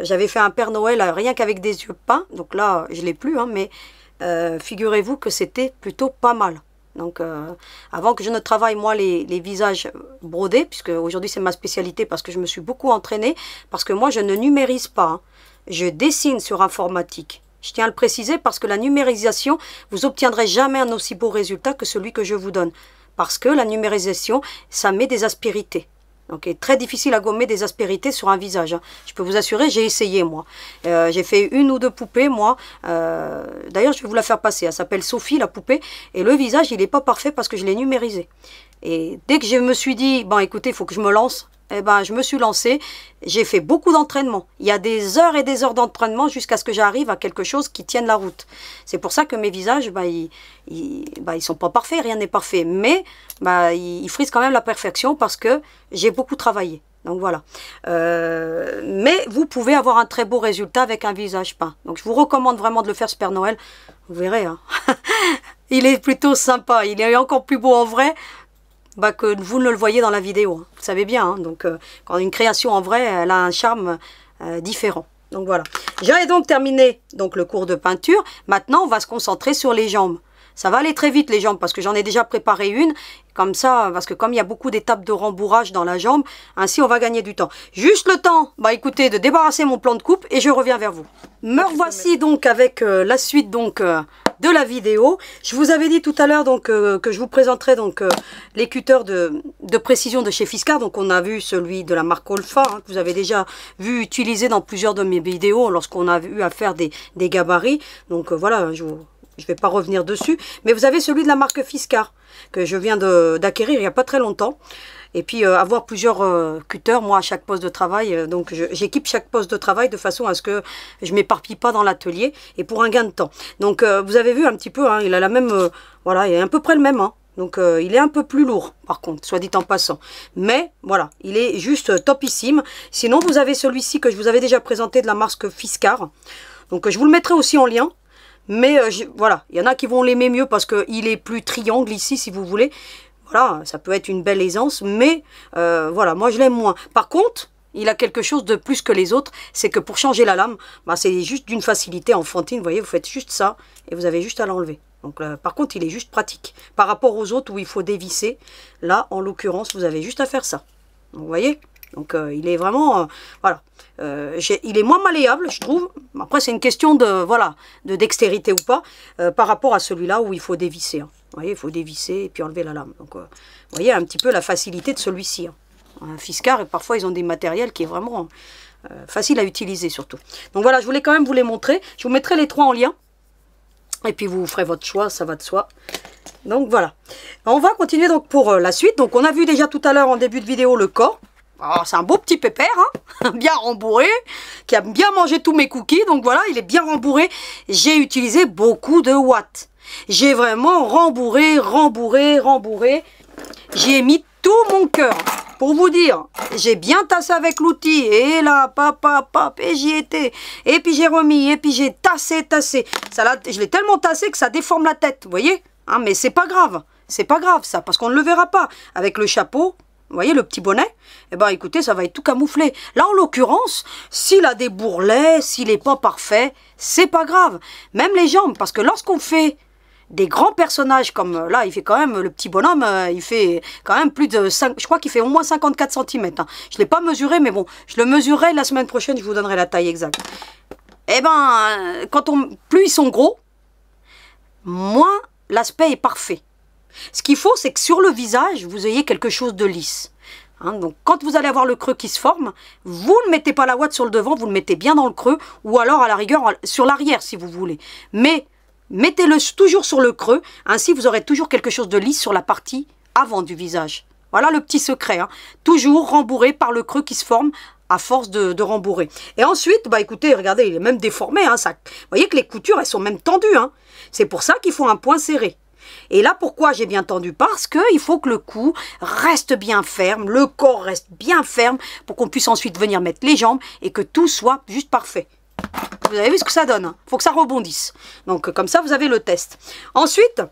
j'avais fait un Père Noël rien qu'avec des yeux peints, donc là je l'ai plus, hein, mais figurez-vous que c'était plutôt pas mal. Donc avant que je ne travaille moi les visages brodés, puisque aujourd'hui c'est ma spécialité parce que je me suis beaucoup entraînée, parce que moi je ne numérise pas, hein. Je dessine sur informatique. Je tiens à le préciser parce que la numérisation, vous obtiendrez jamais un aussi beau résultat que celui que je vous donne. Parce que la numérisation, ça met des aspérités. Donc, il est très difficile à gommer des aspérités sur un visage, hein. Je peux vous assurer, j'ai essayé, moi. J'ai fait 1 ou 2 poupées, moi. D'ailleurs, je vais vous la faire passer. Elle s'appelle Sophie, la poupée. Et le visage, il n'est pas parfait parce que je l'ai numérisé. Et dès que je me suis dit, bon, écoutez, il faut que je me lance, eh ben, je me suis lancée. J'ai fait beaucoup d'entraînement. Il y a des heures et des heures d'entraînement jusqu'à ce que j'arrive à quelque chose qui tienne la route. C'est pour ça que mes visages, bah, ils sont pas parfaits, rien n'est parfait. Mais bah, ils frisent quand même la perfection parce que j'ai beaucoup travaillé. Donc voilà. Mais vous pouvez avoir un très beau résultat avec un visage peint. Donc je vous recommande vraiment de le faire ce Père Noël. Vous verrez, hein. Il est plutôt sympa. Il est encore plus beau en vrai. Bah, que vous ne le voyez dans la vidéo, hein. Vous savez bien, hein. Donc quand une création en vrai, elle a un charme différent. Donc voilà. J'ai donc terminé donc, le cours de peinture. Maintenant, on va se concentrer sur les jambes. Ça va aller très vite les jambes parce que j'en ai déjà préparé une. Comme ça, parce que comme il y a beaucoup d'étapes de rembourrage dans la jambe, ainsi on va gagner du temps. Juste le temps, bah écoutez, de débarrasser mon plan de coupe et je reviens vers vous. Me revoici donc avec la suite donc de la vidéo. Je vous avais dit tout à l'heure donc que je vous présenterai donc les cutters de précision de chez Fiskars. Donc on a vu celui de la marque Olfa, hein, que vous avez déjà vu utiliser dans plusieurs de mes vidéos lorsqu'on a eu à faire des gabarits. Donc voilà, je ne vais pas revenir dessus. Mais vous avez celui de la marque Fiskars que je viens d'acquérir il n'y a pas très longtemps. Et puis avoir plusieurs cutters, moi, à chaque poste de travail. Donc j'équipe chaque poste de travail de façon à ce que je ne m'éparpille pas dans l'atelier et pour un gain de temps. Donc vous avez vu un petit peu, hein, il a la même, voilà, il est à peu près le même. Hein. Donc il est un peu plus lourd, par contre, soit dit en passant. Mais voilà, il est juste topissime. Sinon, vous avez celui-ci que je vous avais déjà présenté de la marque Fiskars. Donc je vous le mettrai aussi en lien. Mais voilà, il y en a qui vont l'aimer mieux parce qu'il est plus triangle ici, si vous voulez. Voilà, ça peut être une belle aisance, mais voilà, moi je l'aime moins. Par contre, il a quelque chose de plus que les autres, c'est que pour changer la lame, bah, c'est juste d'une facilité enfantine. Vous voyez, vous faites juste ça et vous avez juste à l'enlever. Donc par contre, il est juste pratique. Par rapport aux autres où il faut dévisser, là, en l'occurrence, vous avez juste à faire ça. Donc, vous voyez ? Donc il est vraiment, voilà, il est moins malléable, je trouve. Après c'est une question de, voilà, de dextérité ou pas, par rapport à celui-là où il faut dévisser. Hein. Vous voyez, il faut dévisser et puis enlever la lame. Donc vous voyez un petit peu la facilité de celui-ci. Hein. Fiskars, et parfois ils ont des matériels qui est vraiment facile à utiliser surtout. Donc voilà, je voulais quand même vous les montrer. Je vous mettrai les 3 en lien. Et puis vous ferez votre choix, ça va de soi. Donc voilà. On va continuer donc pour la suite. Donc on a vu déjà tout à l'heure en début de vidéo le corps. Oh, c'est un beau petit pépère, hein, bien rembourré, qui a bien mangé tous mes cookies. Donc voilà, il est bien rembourré. J'ai utilisé beaucoup de watts. J'ai vraiment rembourré. J'y ai mis tout mon cœur. Pour vous dire, j'ai bien tassé avec l'outil. Et là, pap, et j'y étais. Et puis j'ai remis, et puis j'ai tassé. Ça, là, je l'ai tellement tassé que ça déforme la tête, vous voyez, hein, mais c'est pas grave. C'est pas grave ça, parce qu'on ne le verra pas. Avec le chapeau, vous voyez le petit bonnet, eh ben écoutez, ça va être tout camouflé. Là en l'occurrence, s'il a des bourrelets, s'il n'est pas parfait, c'est pas grave. Même les jambes, parce que lorsqu'on fait des grands personnages comme là, il fait quand même, le petit bonhomme, il fait quand même plus de 5, je crois qu'il fait au moins 54 cm. Hein. Je ne l'ai pas mesuré, mais bon, je le mesurerai la semaine prochaine, je vous donnerai la taille exacte. Eh ben, plus ils sont gros, moins l'aspect est parfait. Ce qu'il faut, c'est que sur le visage, vous ayez quelque chose de lisse. Hein, donc, quand vous allez avoir le creux qui se forme, vous ne mettez pas la ouate sur le devant, vous le mettez bien dans le creux, ou alors à la rigueur sur l'arrière si vous voulez. Mais mettez-le toujours sur le creux, ainsi vous aurez toujours quelque chose de lisse sur la partie avant du visage. Voilà le petit secret. Hein. Toujours rembourré par le creux qui se forme à force de rembourrer. Et ensuite, bah écoutez, regardez, il est même déformé. Hein, ça, vous voyez que les coutures, elles sont même tendues. Hein. C'est pour ça qu'il faut un point serré. Et là, pourquoi j'ai bien tendu? Parce qu'il faut que le cou reste bien ferme, le corps reste bien ferme pour qu'on puisse ensuite venir mettre les jambes et que tout soit juste parfait. Vous avez vu ce que ça donne. Il faut que ça rebondisse. Donc comme ça, vous avez le test. Ensuite,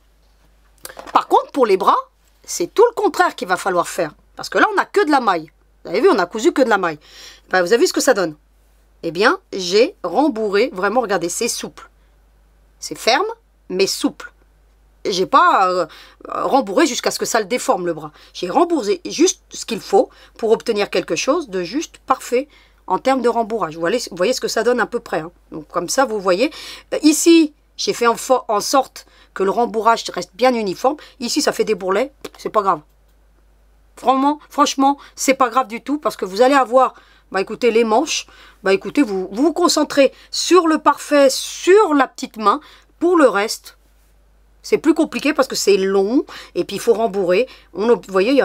par contre, pour les bras, c'est tout le contraire qu'il va falloir faire. Parce que là, on n'a que de la maille. Vous avez vu, on a cousu que de la maille. Ben, vous avez vu ce que ça donne? Eh bien, j'ai rembourré. Vraiment, regardez, c'est souple. C'est ferme, mais souple. J'ai pas rembourré jusqu'à ce que ça le déforme, le bras. J'ai rembourré juste ce qu'il faut pour obtenir quelque chose de juste parfait en termes de rembourrage. Vous voyez ce que ça donne à peu près. Hein. Donc, comme ça, vous voyez. Ici, j'ai fait en sorte que le rembourrage reste bien uniforme. Ici, ça fait des bourrelets. C'est pas grave. Franchement, c'est pas grave du tout parce que vous allez avoir, bah écoutez, les manches. Bah écoutez, vous vous concentrez sur le parfait, sur la petite main. Pour le reste, c'est plus compliqué parce que c'est long et puis il faut rembourrer. Vous voyez, il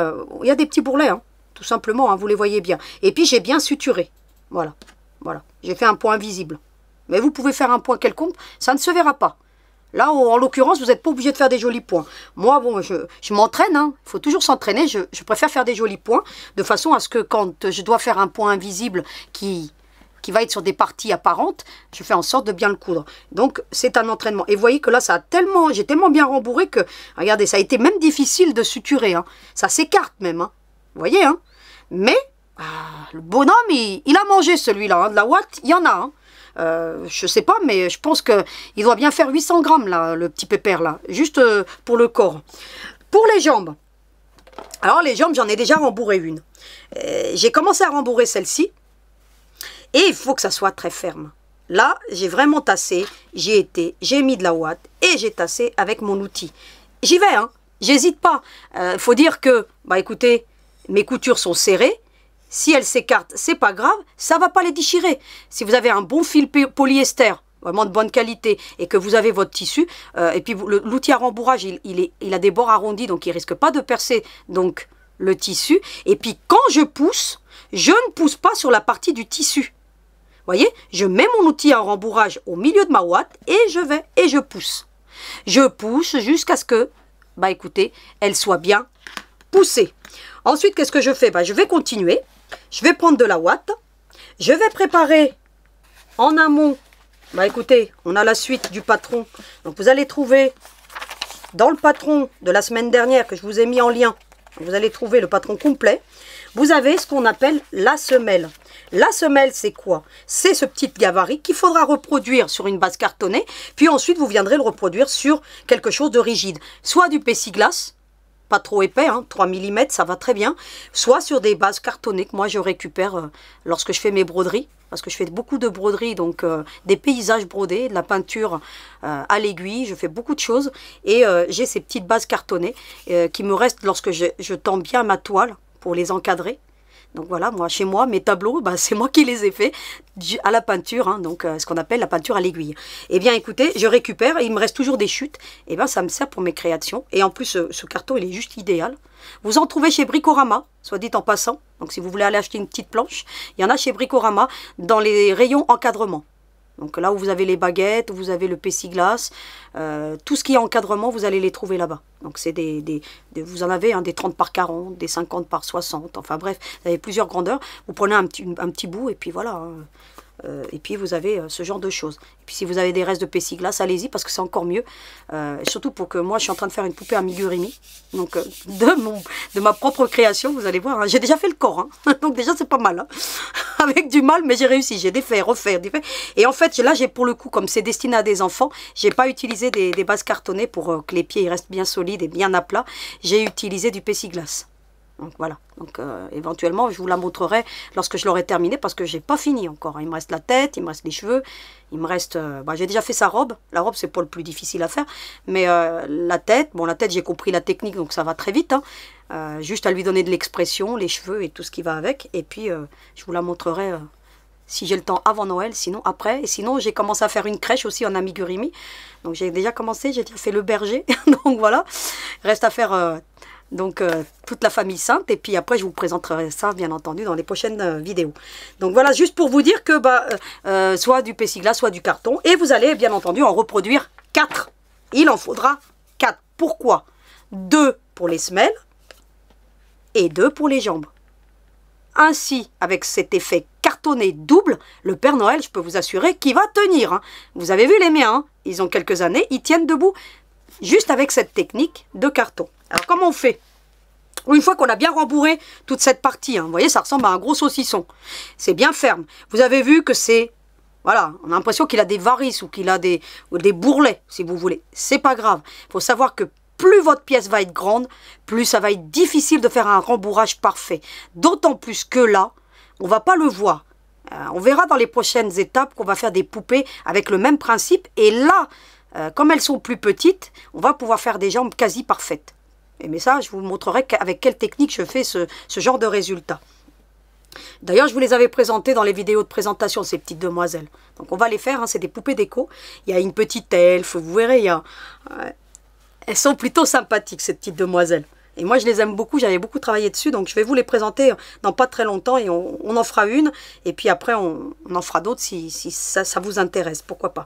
y a des petits bourrelets, hein, tout simplement, hein, vous les voyez bien. Et puis j'ai bien suturé. Voilà, voilà. J'ai fait un point visible. Mais vous pouvez faire un point quelconque, ça ne se verra pas. Là, en l'occurrence, vous n'êtes pas obligé de faire des jolis points. Moi, bon, je m'entraîne, hein. Il faut toujours s'entraîner. Je préfère faire des jolis points, de façon à ce que quand je dois faire un point invisible qui va être sur des parties apparentes, je fais en sorte de bien le coudre. Donc, c'est un entraînement. Et vous voyez que là, j'ai tellement bien rembourré que, regardez, ça a été même difficile de suturer. Hein. Ça s'écarte même. Hein. Vous voyez, hein. Mais, le bonhomme, il a mangé celui-là. Hein. De la ouate, il y en a, hein. Je sais pas, mais je pense qu'il doit bien faire 800 grammes, là, le petit pépère, là. Juste pour le corps. Pour les jambes. Alors, les jambes, j'en ai déjà rembourré une. J'ai commencé à rembourrer celle-ci. Et il faut que ça soit très ferme. Là, j'ai vraiment tassé. J'ai mis de la ouate et j'ai tassé avec mon outil. J'y vais, hein. J'hésite pas. Faut dire que, bah écoutez, mes coutures sont serrées. Si elles s'écartent, c'est pas grave, ça va pas les déchirer. Si vous avez un bon fil polyester, vraiment de bonne qualité, et que vous avez votre tissu, et puis l'outil à rembourrage, il a des bords arrondis, donc il risque pas de percer donc le tissu. Et puis quand je pousse, je ne pousse pas sur la partie du tissu. Vous voyez, je mets mon outil à rembourrage au milieu de ma ouate, et je vais, et je pousse. Je pousse jusqu'à ce que, bah écoutez, elle soit bien poussée. Ensuite, qu'est-ce que je fais? Bah, je vais continuer. Je vais prendre de la ouate. Je vais préparer en amont. Bah écoutez, on a la suite du patron. Donc vous allez trouver dans le patron de la semaine dernière que je vous ai mis en lien. Vous allez trouver le patron complet. Vous avez ce qu'on appelle la semelle. La semelle, c'est quoi? C'est ce petit gabarit qu'il faudra reproduire sur une base cartonnée. Puis ensuite, vous viendrez le reproduire sur quelque chose de rigide. Soit du plexiglas, pas trop épais, hein, 3 mm, ça va très bien. Soit sur des bases cartonnées que moi je récupère lorsque je fais mes broderies. Parce que je fais beaucoup de broderies, donc des paysages brodés, de la peinture à l'aiguille. Je fais beaucoup de choses. Et j'ai ces petites bases cartonnées qui me restent lorsque je tends bien ma toile pour les encadrer. Donc voilà, moi, chez moi, mes tableaux, bah, c'est moi qui les ai faits à la peinture, hein, donc ce qu'on appelle la peinture à l'aiguille. Eh bien, écoutez, je récupère, et il me reste toujours des chutes, et bien ça me sert pour mes créations. Et en plus, ce carton, il est juste idéal. Vous en trouvez chez Bricorama, soit dit en passant. Donc si vous voulez aller acheter une petite planche, il y en a chez Bricorama dans les rayons encadrement. Donc là où vous avez les baguettes, où vous avez le plexiglas, tout ce qui est encadrement, vous allez les trouver là-bas. Donc c'est vous en avez hein, des 30 par 40, des 50 par 60, enfin bref, vous avez plusieurs grandeurs. Vous prenez un petit bout et puis voilà. Hein. Et puis vous avez ce genre de choses. Et puis si vous avez des restes de plexiglas, allez-y parce que c'est encore mieux. Surtout pour que moi je suis en train de faire une poupée amigurumi. Donc de ma propre création, vous allez voir. Hein, j'ai déjà fait le corps. Hein, donc déjà c'est pas mal. Hein. Avec du mal, mais j'ai réussi. J'ai défait, refait, défait. Et en fait là j'ai pour le coup, comme c'est destiné à des enfants, j'ai pas utilisé des bases cartonnées pour que les pieds ils restent bien solides et bien à plat. J'ai utilisé du plexiglas. Donc voilà, donc éventuellement je vous la montrerai lorsque je l'aurai terminé parce que j'ai pas fini encore. Hein. Il me reste la tête, il me reste les cheveux, il me reste... bah, j'ai déjà fait sa robe, la robe c'est pas le plus difficile à faire, mais la tête j'ai compris la technique donc ça va très vite. Hein. Juste à lui donner de l'expression, les cheveux et tout ce qui va avec et puis je vous la montrerai si j'ai le temps avant Noël, sinon après. Et sinon j'ai commencé à faire une crèche aussi en amigurumi, donc j'ai déjà commencé, j'ai déjà fait le berger, donc voilà, reste à faire... Donc, toute la famille sainte. Et puis après, je vous présenterai ça, bien entendu, dans les prochaines vidéos. Donc, voilà, juste pour vous dire que soit du plexiglas, soit du carton. Et vous allez, bien entendu, en reproduire 4. Il en faudra 4. Pourquoi? 2 pour les semelles et 2 pour les jambes. Ainsi, avec cet effet carton, cartonné double, le Père Noël, je peux vous assurer qu'il va tenir. Hein. Vous avez vu les miens, hein, ils ont quelques années, ils tiennent debout. Juste avec cette technique de carton. Alors comment on fait? Une fois qu'on a bien rembourré toute cette partie, hein, vous voyez, ça ressemble à un gros saucisson. C'est bien ferme. Vous avez vu que c'est... Voilà, on a l'impression qu'il a des varices ou qu'il a des bourrelets, si vous voulez. C'est pas grave. Il faut savoir que plus votre pièce va être grande, plus ça va être difficile de faire un rembourrage parfait. D'autant plus que là, on ne va pas le voir. On verra dans les prochaines étapes qu'on va faire des poupées avec le même principe. Et là, comme elles sont plus petites, on va pouvoir faire des jambes quasi parfaites. Mais ça, je vous montrerai avec quelle technique je fais ce genre de résultat. D'ailleurs, je vous les avais présentées dans les vidéos de présentation, ces petites demoiselles. Donc on va les faire, hein, c'est des poupées déco. Il y a une petite elfe, vous verrez, elles sont plutôt sympathiques, ces petites demoiselles. Et moi, je les aime beaucoup, j'avais beaucoup travaillé dessus, donc je vais vous les présenter dans pas très longtemps et on en fera une. Et puis après, on en fera d'autres si ça vous intéresse, pourquoi pas.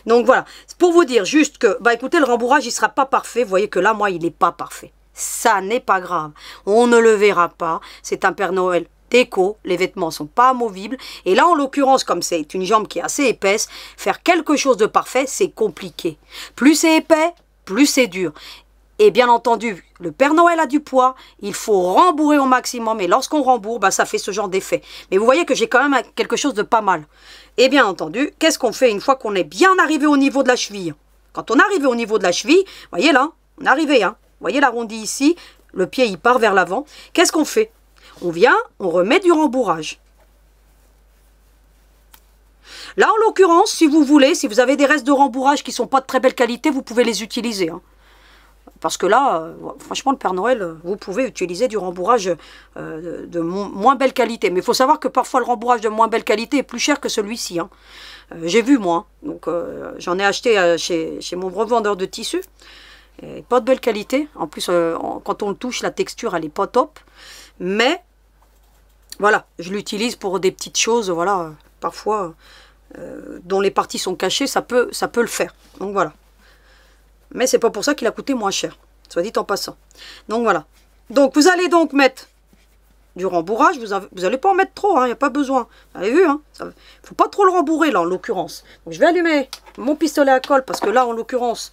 Donc voilà, c'est pour vous dire juste que, bah écoutez, le rembourrage, il ne sera pas parfait. Vous voyez que là, moi, il n'est pas parfait. Ça n'est pas grave. On ne le verra pas. C'est un Père Noël déco, les vêtements sont pas amovibles. Et là, en l'occurrence, comme c'est une jambe qui est assez épaisse, faire quelque chose de parfait, c'est compliqué. Plus c'est épais, plus c'est dur. Et bien entendu, le Père Noël a du poids, il faut rembourrer au maximum. Et lorsqu'on rembourre, bah, ça fait ce genre d'effet. Mais vous voyez que j'ai quand même quelque chose de pas mal. Et bien entendu, qu'est-ce qu'on fait une fois qu'on est bien arrivé au niveau de la cheville? Quand on est arrivé au niveau de la cheville, vous voyez là, on est arrivé, hein. Vous voyez l'arrondi ici, le pied il part vers l'avant. Qu'est-ce qu'on fait? On vient, on remet du rembourrage. Là, en l'occurrence, si vous voulez, si vous avez des restes de rembourrage qui ne sont pas de très belle qualité, vous pouvez les utiliser. Hein. Parce que là, franchement, le Père Noël, vous pouvez utiliser du rembourrage de moins belle qualité. Mais il faut savoir que parfois, le rembourrage de moins belle qualité est plus cher que celui-ci. Hein. J'ai vu, moi. Donc, j'en ai acheté chez mon revendeur de tissus. Et pas de belle qualité. En plus, quand on le touche, la texture, elle n'est pas top. Mais, voilà, je l'utilise pour des petites choses, voilà, parfois, dont les parties sont cachées, ça peut le faire. Donc, voilà. Mais c'est pas pour ça qu'il a coûté moins cher, soit dit en passant. Donc, voilà. Donc, vous allez donc mettre du rembourrage. Vous n'allez pas en mettre trop, il n'y a pas besoin. Vous avez vu, hein, il ne faut pas trop le rembourrer, là, en l'occurrence. Donc, je vais allumer mon pistolet à colle, parce que là, en l'occurrence...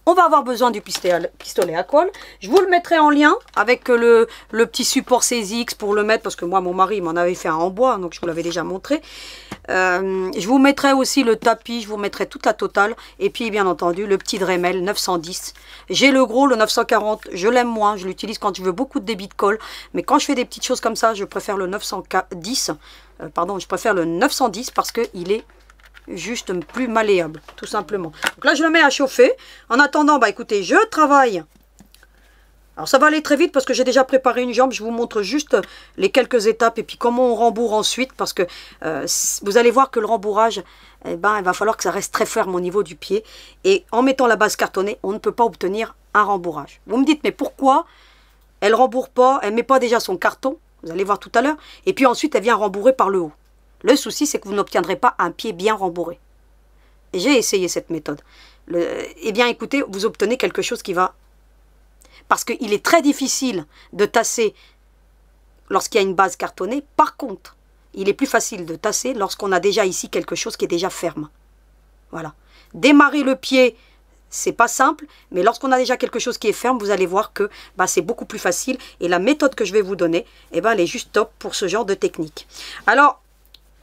On va avoir besoin du pistolet à colle. Je vous le mettrai en lien avec le petit support CSX pour le mettre, parce que moi, mon mari m'en avait fait un en bois, donc je vous l'avais déjà montré. Je vous mettrai aussi le tapis, je vous mettrai toute la totale. Et puis, bien entendu, le petit Dremel 910. J'ai le gros, le 940, je l'aime moins. Je l'utilise quand je veux beaucoup de débit de colle. Mais quand je fais des petites choses comme ça, je préfère le 910. Je préfère le 910 parce qu'il est... juste plus malléable, tout simplement. Donc là, je le mets à chauffer. En attendant, bah écoutez, je travaille. Alors ça va aller très vite parce que j'ai déjà préparé une jambe. Je vous montre juste les quelques étapes et puis comment on rembourre ensuite. Parce que vous allez voir que le rembourrage, eh ben, il va falloir que ça reste très ferme au niveau du pied. Et en mettant la base cartonnée, on ne peut pas obtenir un rembourrage. Vous me dites, mais pourquoi elle ne rembourre pas? Elle ne met pas déjà son carton. Vous allez voir tout à l'heure. Et puis ensuite, elle vient rembourrer par le haut. Le souci, c'est que vous n'obtiendrez pas un pied bien rembourré. J'ai essayé cette méthode. Eh bien, écoutez, vous obtenez quelque chose qui va... Parce qu'il est très difficile de tasser lorsqu'il y a une base cartonnée. Par contre, il est plus facile de tasser lorsqu'on a déjà ici quelque chose qui est déjà ferme. Voilà. Démarrer le pied, c'est pas simple, mais lorsqu'on a déjà quelque chose qui est ferme, vous allez voir que bah, c'est beaucoup plus facile. Et la méthode que je vais vous donner, eh ben, elle est juste top pour ce genre de technique. Alors...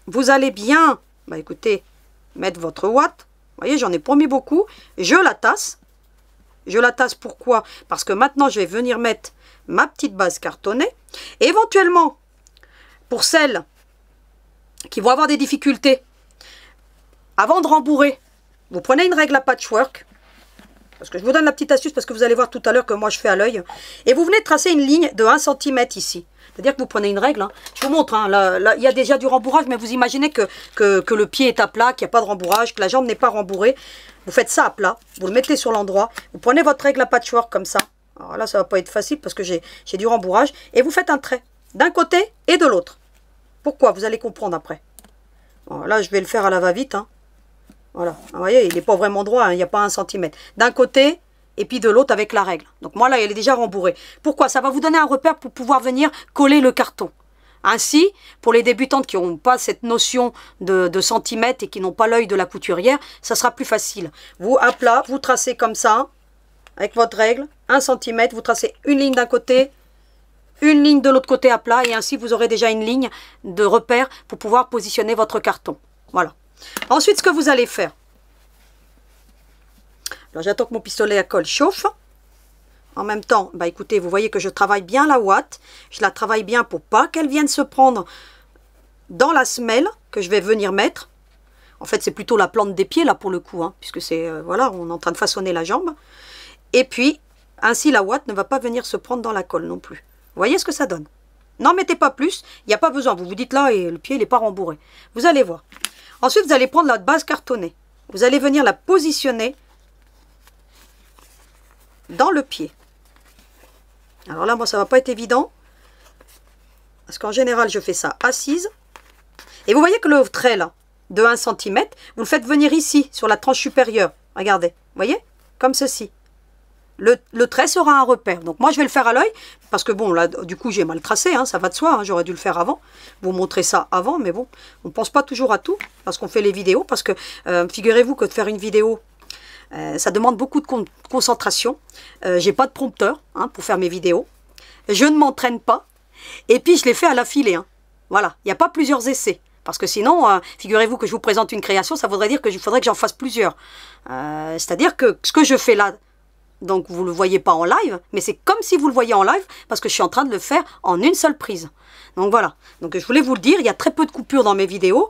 vous allez bien, bah écoutez, mettre votre ouate. Vous voyez, j'en ai pas mis beaucoup. Je la tasse. Je la tasse pourquoi? Parce que maintenant, je vais venir mettre ma petite base cartonnée. Et éventuellement, pour celles qui vont avoir des difficultés, avant de rembourrer, vous prenez une règle à patchwork. Parce que je vous donne la petite astuce, parce que vous allez voir tout à l'heure que moi, je fais à l'œil. Et vous venez tracer une ligne de 1 cm ici. C'est-à-dire que vous prenez une règle, hein. Je vous montre, hein, là, il y a déjà du rembourrage, mais vous imaginez que le pied est à plat, qu'il n'y a pas de rembourrage, que la jambe n'est pas rembourrée. Vous faites ça à plat, vous le mettez sur l'endroit, vous prenez votre règle à patchwork comme ça. Alors là, ça ne va pas être facile parce que j'ai du rembourrage. Et vous faites un trait d'un côté et de l'autre. Pourquoi? Vous allez comprendre après. Bon, là, je vais le faire à la va-vite. Hein. Voilà, vous voyez, il n'est pas vraiment droit, hein, il n'y a pas 1 cm. D'un côté... et puis de l'autre avec la règle. Donc moi là, elle est déjà rembourrée. Pourquoi? Ça va vous donner un repère pour pouvoir venir coller le carton. Ainsi, pour les débutantes qui n'ont pas cette notion de centimètres et qui n'ont pas l'œil de la couturière, ça sera plus facile. Vous, à plat, vous tracez comme ça, avec votre règle, 1 cm, vous tracez une ligne d'un côté, une ligne de l'autre côté à plat, et ainsi vous aurez déjà une ligne de repère pour pouvoir positionner votre carton. Voilà. Ensuite, ce que vous allez faire, alors j'attends que mon pistolet à colle chauffe. En même temps, bah écoutez, vous voyez que je travaille bien la ouate. Je la travaille bien pour pas qu'elle vienne se prendre dans la semelle que je vais venir mettre. En fait, c'est plutôt la plante des pieds là pour le coup, hein, puisque c'est voilà, on est en train de façonner la jambe. Et puis, ainsi la ouate ne va pas venir se prendre dans la colle non plus. Vous voyez ce que ça donne? N'en mettez pas plus, il n'y a pas besoin. Vous vous dites là et le pied n'est pas rembourré. Vous allez voir. Ensuite, vous allez prendre la base cartonnée. Vous allez venir la positionner dans le pied. Alors là, moi, ça ne va pas être évident. Parce qu'en général, je fais ça assise. Et vous voyez que le trait, là, de 1 cm, vous le faites venir ici, sur la tranche supérieure. Regardez, vous voyez? Comme ceci. Le trait sera un repère. Donc moi, je vais le faire à l'œil. Parce que bon, là, du coup, j'ai mal tracé. Hein, ça va de soi. Hein, j'aurais dû le faire avant. Vous montrer ça avant. Mais bon, on ne pense pas toujours à tout. Parce qu'on fait les vidéos. Parce que, figurez-vous que de faire une vidéo... ça demande beaucoup de concentration. J'ai pas de prompteur hein, pour faire mes vidéos. Je ne m'entraîne pas. Et puis, je les fais à l'affilée. Hein. Voilà, il n'y a pas plusieurs essais. Parce que sinon, figurez-vous que je vous présente une création, ça voudrait dire qu'il faudrait que j'en fasse plusieurs. C'est-à-dire que ce que je fais là, donc vous ne le voyez pas en live, mais c'est comme si vous le voyez en live, parce que je suis en train de le faire en une seule prise. Donc voilà, donc je voulais vous le dire, il y a très peu de coupures dans mes vidéos.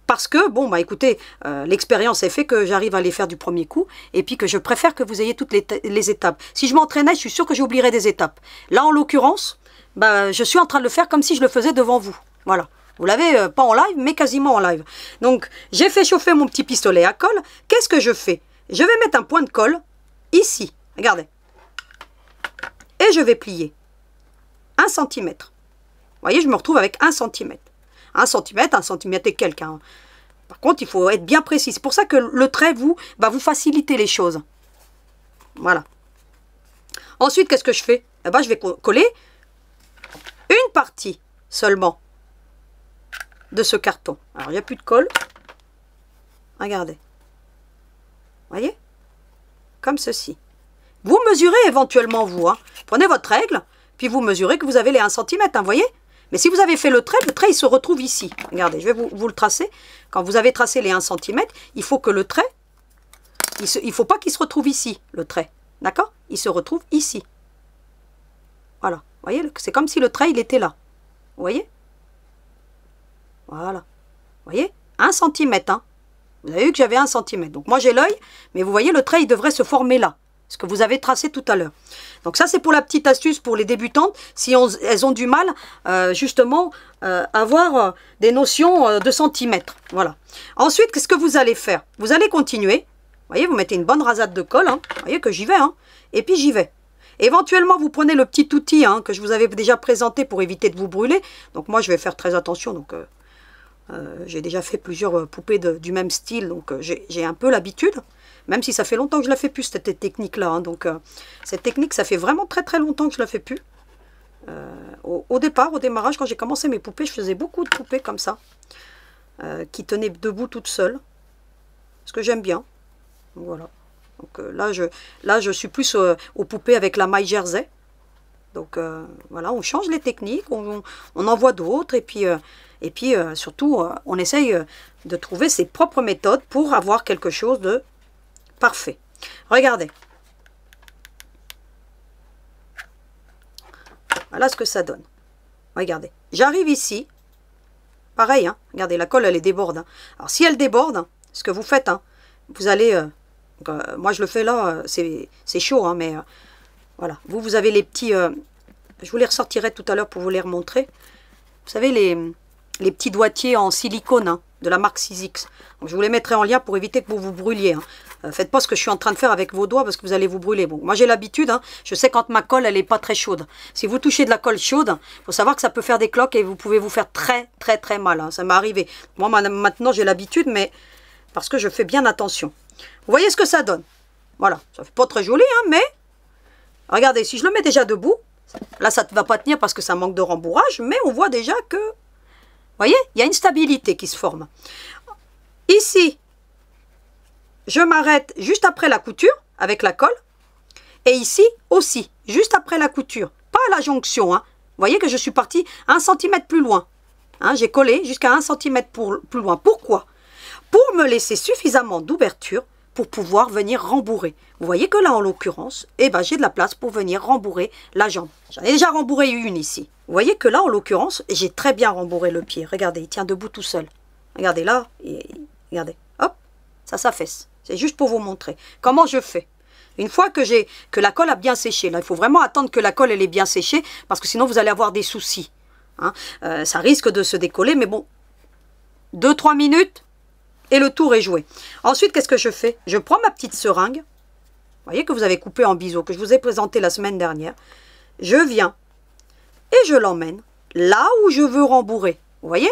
Parce que, bon, bah écoutez, l'expérience est fait que j'arrive à les faire du premier coup et puis que je préfère que vous ayez toutes les étapes. Si je m'entraînais, je suis sûre que j'oublierais des étapes. Là, en l'occurrence, bah, je suis en train de le faire comme si je le faisais devant vous. Voilà. Vous l'avez pas en live, mais quasiment en live. Donc, j'ai fait chauffer mon petit pistolet à colle. Qu'est-ce que je fais? Je vais mettre un point de colle ici. Regardez. Et je vais plier 1 cm. Vous voyez, je me retrouve avec 1 cm. 1 cm et quelques. Hein. Par contre, il faut être bien précis. C'est pour ça que le trait, va vous faciliter les choses. Voilà. Ensuite, qu'est-ce que je fais? Eh ben, je vais coller une partie seulement de ce carton. Alors, il n'y a plus de colle. Regardez. Vous voyez? Comme ceci. Vous mesurez éventuellement, vous. Hein. Prenez votre règle, puis vous mesurez que vous avez les 1 cm. Hein, vous voyez? Mais si vous avez fait le trait, il se retrouve ici. Regardez, je vais vous le tracer. Quand vous avez tracé les 1 cm, il faut que le trait, il ne faut pas qu'il se retrouve ici, le trait. D'accord? Il se retrouve ici. Voilà. Vous voyez? C'est comme si le trait, il était là. Vous voyez? Voilà. Vous voyez? 1 cm. Hein. Vous avez vu que j'avais 1 cm. Donc moi, j'ai l'œil, mais vous voyez, le trait, il devrait se former là. Ce que vous avez tracé tout à l'heure. Donc ça, c'est pour la petite astuce pour les débutantes, si elles ont du mal, justement, à avoir des notions de centimètres. Voilà. Ensuite, qu'est-ce que vous allez faire? Vous allez continuer. Vous voyez, vous mettez une bonne rasade de colle. Hein. Vous voyez que j'y vais. Hein. Et puis, j'y vais. Éventuellement, vous prenez le petit outil hein, que je vous avais déjà présenté pour éviter de vous brûler. Donc moi, je vais faire très attention. Donc j'ai déjà fait plusieurs poupées du même style. Donc j'ai un peu l'habitude. Même si ça fait longtemps que je la fais plus, cette technique-là. Hein. Donc, cette technique, ça fait vraiment très très longtemps que je la fais plus. Au démarrage, quand j'ai commencé mes poupées, je faisais beaucoup de poupées comme ça. Qui tenaient debout toutes seules. Ce que j'aime bien. Donc, voilà. Donc, là, je suis plus aux poupées avec la maille jersey. Donc, voilà, on change les techniques. On en voit d'autres. Et puis surtout, on essaye de trouver ses propres méthodes pour avoir quelque chose de parfait. Regardez. Voilà ce que ça donne. Regardez. J'arrive ici. Pareil, hein. Regardez, la colle, elle est déborde. Hein. Alors, si elle déborde, ce que vous faites, hein, vous allez... moi, je le fais là, c'est chaud, hein, mais voilà. Vous avez les petits... je vous les ressortirai tout à l'heure pour vous les remontrer. Vous savez, les petits doigtiers en silicone, hein, de la marque Sizzix. Donc, je vous les mettrai en lien pour éviter que vous vous brûliez. Hein. Faites pas ce que je suis en train de faire avec vos doigts parce que vous allez vous brûler. Bon, moi j'ai l'habitude, hein, je sais quand ma colle elle est pas très chaude. Si vous touchez de la colle chaude, il faut savoir que ça peut faire des cloques et vous pouvez vous faire très très très mal. Hein. Ça m'est arrivé. Moi maintenant j'ai l'habitude, mais parce que je fais bien attention. Vous voyez ce que ça donne? Voilà, ça fait pas très joli, hein, mais regardez, si je le mets déjà debout, là ça ne va pas tenir parce que ça manque de rembourrage, mais on voit déjà que voyez, il y a une stabilité qui se forme. Ici, je m'arrête juste après la couture avec la colle. Et ici aussi, juste après la couture. Pas à la jonction. Hein. Vous voyez que je suis partie 1 cm plus loin. Hein, j'ai collé jusqu'à 1 cm plus loin. Pourquoi? Pour me laisser suffisamment d'ouverture pour pouvoir venir rembourrer. Vous voyez que là, en l'occurrence, eh ben, j'ai de la place pour venir rembourrer la jambe. J'en ai déjà rembourré une ici. Vous voyez que là, en l'occurrence, j'ai très bien rembourré le pied. Regardez, il tient debout tout seul. Regardez là, regardez, hop, ça s'affaisse. C'est juste pour vous montrer comment je fais. Une fois que la colle a bien séché, là, il faut vraiment attendre que la colle elle est bien séchée, parce que sinon vous allez avoir des soucis. Hein. Ça risque de se décoller, mais bon, 2-3 minutes, et le tour est joué. Ensuite, qu'est-ce que je fais? Je prends ma petite seringue, vous voyez que vous avez coupé en biseau, que je vous ai présenté la semaine dernière. Je viens et je l'emmène là où je veux rembourrer. Vous voyez?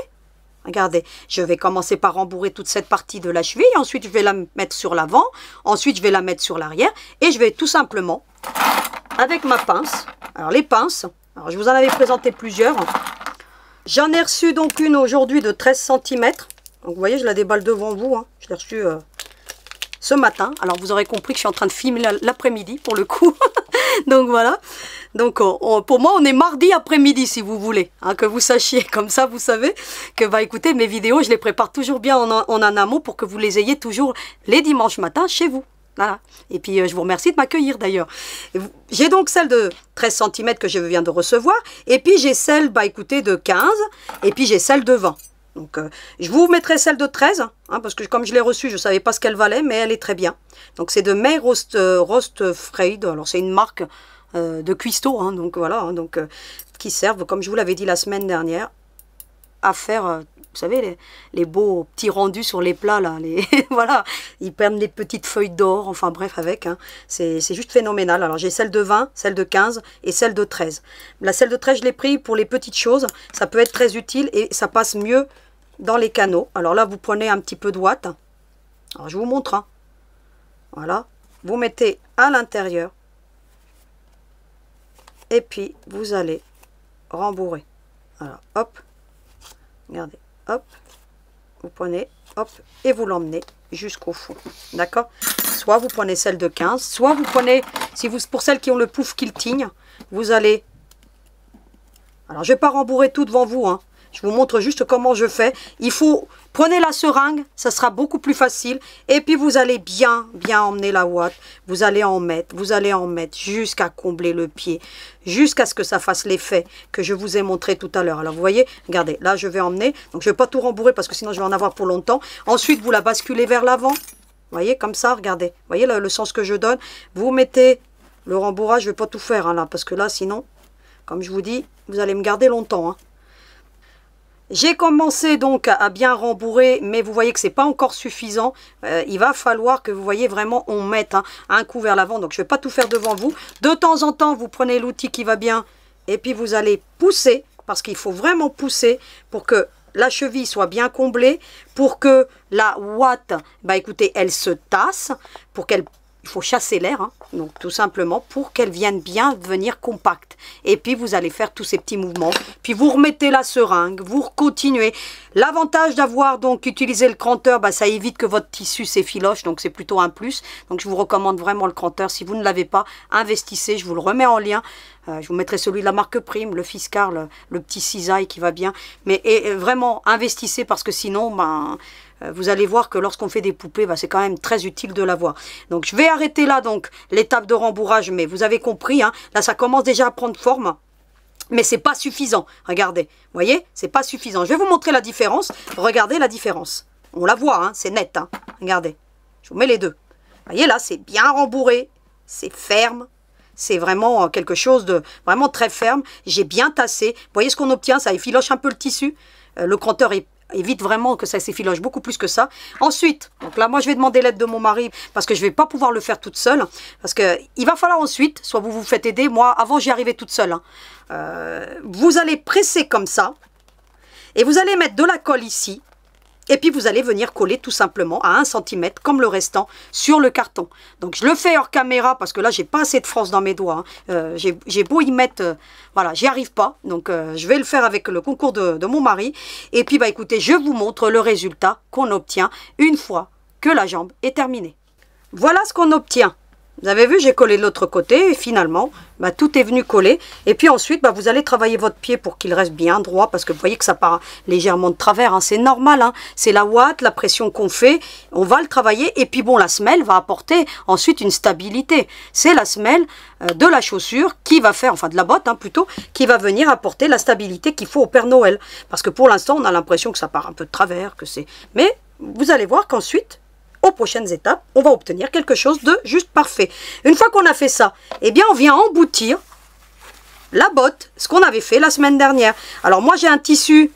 Regardez, je vais commencer par rembourrer toute cette partie de la cheville. Ensuite, je vais la mettre sur l'avant. Ensuite, je vais la mettre sur l'arrière. Et je vais tout simplement, avec ma pince, alors les pinces, alors je vous en avais présenté plusieurs. J'en ai reçu donc une aujourd'hui de 13 cm. Donc, vous voyez, je la déballe devant vous. Hein. Je l'ai reçue ce matin. Alors, vous aurez compris que je suis en train de filmer l'après-midi, pour le coup. Donc, voilà. Donc, pour moi, on est mardi après-midi, si vous voulez. Hein, que vous sachiez. Comme ça, vous savez que, bah, écoutez, mes vidéos, je les prépare toujours bien en amont pour que vous les ayez toujours les dimanches matins chez vous. Voilà. Et puis, je vous remercie de m'accueillir, d'ailleurs. J'ai donc celle de 13 cm que je viens de recevoir. Et puis, j'ai celle, bah, écoutez, de 15. Et puis, j'ai celle de 20. Donc, je vous mettrai celle de 13, hein, parce que comme je l'ai reçue, je ne savais pas ce qu'elle valait, mais elle est très bien. Donc, c'est de May Rostfried. Alors, c'est une marque de cuistot, hein, donc voilà, hein, donc, qui servent, comme je vous l'avais dit la semaine dernière, à faire, vous savez, les beaux petits rendus sur les plats, là. Voilà, ils prennent des petites feuilles d'or, enfin bref, avec. Hein, c'est juste phénoménal. Alors, j'ai celle de 20, celle de 15 et celle de 13. La celle de 13, je l'ai pris pour les petites choses. Ça peut être très utile et ça passe mieux dans les canaux. Alors là, vous prenez un petit peu de ouate. Alors, je vous montre. Hein. Voilà. Vous mettez à l'intérieur. Et puis, vous allez rembourrer. Voilà. Hop. Regardez. Hop. Vous prenez. Hop. Et vous l'emmenez jusqu'au fond. D'accord? Soit vous prenez celle de 15. Soit vous prenez, si vous, pour celles qui ont le pouf quilting, vous allez... Alors, je ne vais pas rembourrer tout devant vous, hein. Je vous montre juste comment je fais. Il faut, prenez la seringue, ça sera beaucoup plus facile. Et puis vous allez bien emmener la ouate. Vous allez en mettre jusqu'à combler le pied. Jusqu'à ce que ça fasse l'effet que je vous ai montré tout à l'heure. Alors vous voyez, regardez, là je vais emmener. Donc je ne vais pas tout rembourrer parce que sinon je vais en avoir pour longtemps. Ensuite vous la basculez vers l'avant. Vous voyez, comme ça, regardez. Vous voyez le sens que je donne. Vous mettez le rembourrage, je ne vais pas tout faire hein, là. Parce que là sinon, comme je vous dis, vous allez me garder longtemps. Hein. J'ai commencé donc à bien rembourrer, mais vous voyez que c'est pas encore suffisant. Il va falloir que vous voyez vraiment on mette hein, un coup vers l'avant. Donc je ne vais pas tout faire devant vous. De temps en temps, vous prenez l'outil qui va bien et puis vous allez pousser, parce qu'il faut vraiment pousser pour que la cheville soit bien comblée, pour que la ouate, bah écoutez, elle se tasse, pour qu'elle... Il faut chasser l'air, hein, donc tout simplement pour qu'elle vienne bien devenir compacte. Et puis vous allez faire tous ces petits mouvements. Puis vous remettez la seringue, vous continuez. L'avantage d'avoir donc utilisé le cranteur, bah, ça évite que votre tissu s'effiloche, donc c'est plutôt un plus. Donc je vous recommande vraiment le cranteur. Si vous ne l'avez pas, investissez, je vous le remets en lien. Je vous mettrai celui de la marque Prime, le Fiskars, le petit cisaille qui va bien. Mais vraiment, investissez parce que sinon, ben... vous allez voir que lorsqu'on fait des poupées, bah, c'est quand même très utile de l'avoir. Donc je vais arrêter là donc l'étape de rembourrage, mais vous avez compris, hein, là ça commence déjà à prendre forme. Mais c'est pas suffisant. Regardez, vous voyez, c'est pas suffisant. Je vais vous montrer la différence. Regardez la différence. On la voit, hein, c'est net. Hein. Regardez, je vous mets les deux. Vous voyez là, c'est bien rembourré, c'est ferme. C'est vraiment quelque chose de vraiment très ferme. J'ai bien tassé. Vous voyez ce qu'on obtient, ça effiloche un peu le tissu. Le cranteur évite vraiment que ça s'effiloche beaucoup plus que ça. Ensuite, donc là, moi, je vais demander l'aide de mon mari parce que je ne vais pas pouvoir le faire toute seule. Parce qu'il va falloir ensuite, soit vous vous faites aider. Moi, avant, j'y arrivais toute seule. Hein. Vous allez presser comme ça. Et vous allez mettre de la colle ici. Et puis vous allez venir coller tout simplement à 1 cm comme le restant sur le carton. Donc je le fais hors caméra parce que là j'ai pas assez de force dans mes doigts. Hein. J'ai beau y mettre, voilà, j'y arrive pas. Donc je vais le faire avec le concours de mon mari. Et puis bah écoutez, je vous montre le résultat qu'on obtient une fois que la jambe est terminée. Voilà ce qu'on obtient. Vous avez vu, j'ai collé de l'autre côté et finalement, bah, tout est venu coller. Et puis ensuite, bah, vous allez travailler votre pied pour qu'il reste bien droit parce que vous voyez que ça part légèrement de travers. Hein, c'est normal, hein, c'est la ouate, la pression qu'on fait. On va le travailler et puis bon, la semelle va apporter ensuite une stabilité. C'est la semelle de la chaussure qui va faire, enfin de la botte hein, plutôt, qui va venir apporter la stabilité qu'il faut au Père Noël. Parce que pour l'instant, on a l'impression que ça part un peu de travers, que c'est. Mais vous allez voir qu'ensuite, aux prochaines étapes, on va obtenir quelque chose de juste parfait. Une fois qu'on a fait ça, eh bien on vient emboutir la botte, ce qu'on avait fait la semaine dernière. Alors moi j'ai un tissu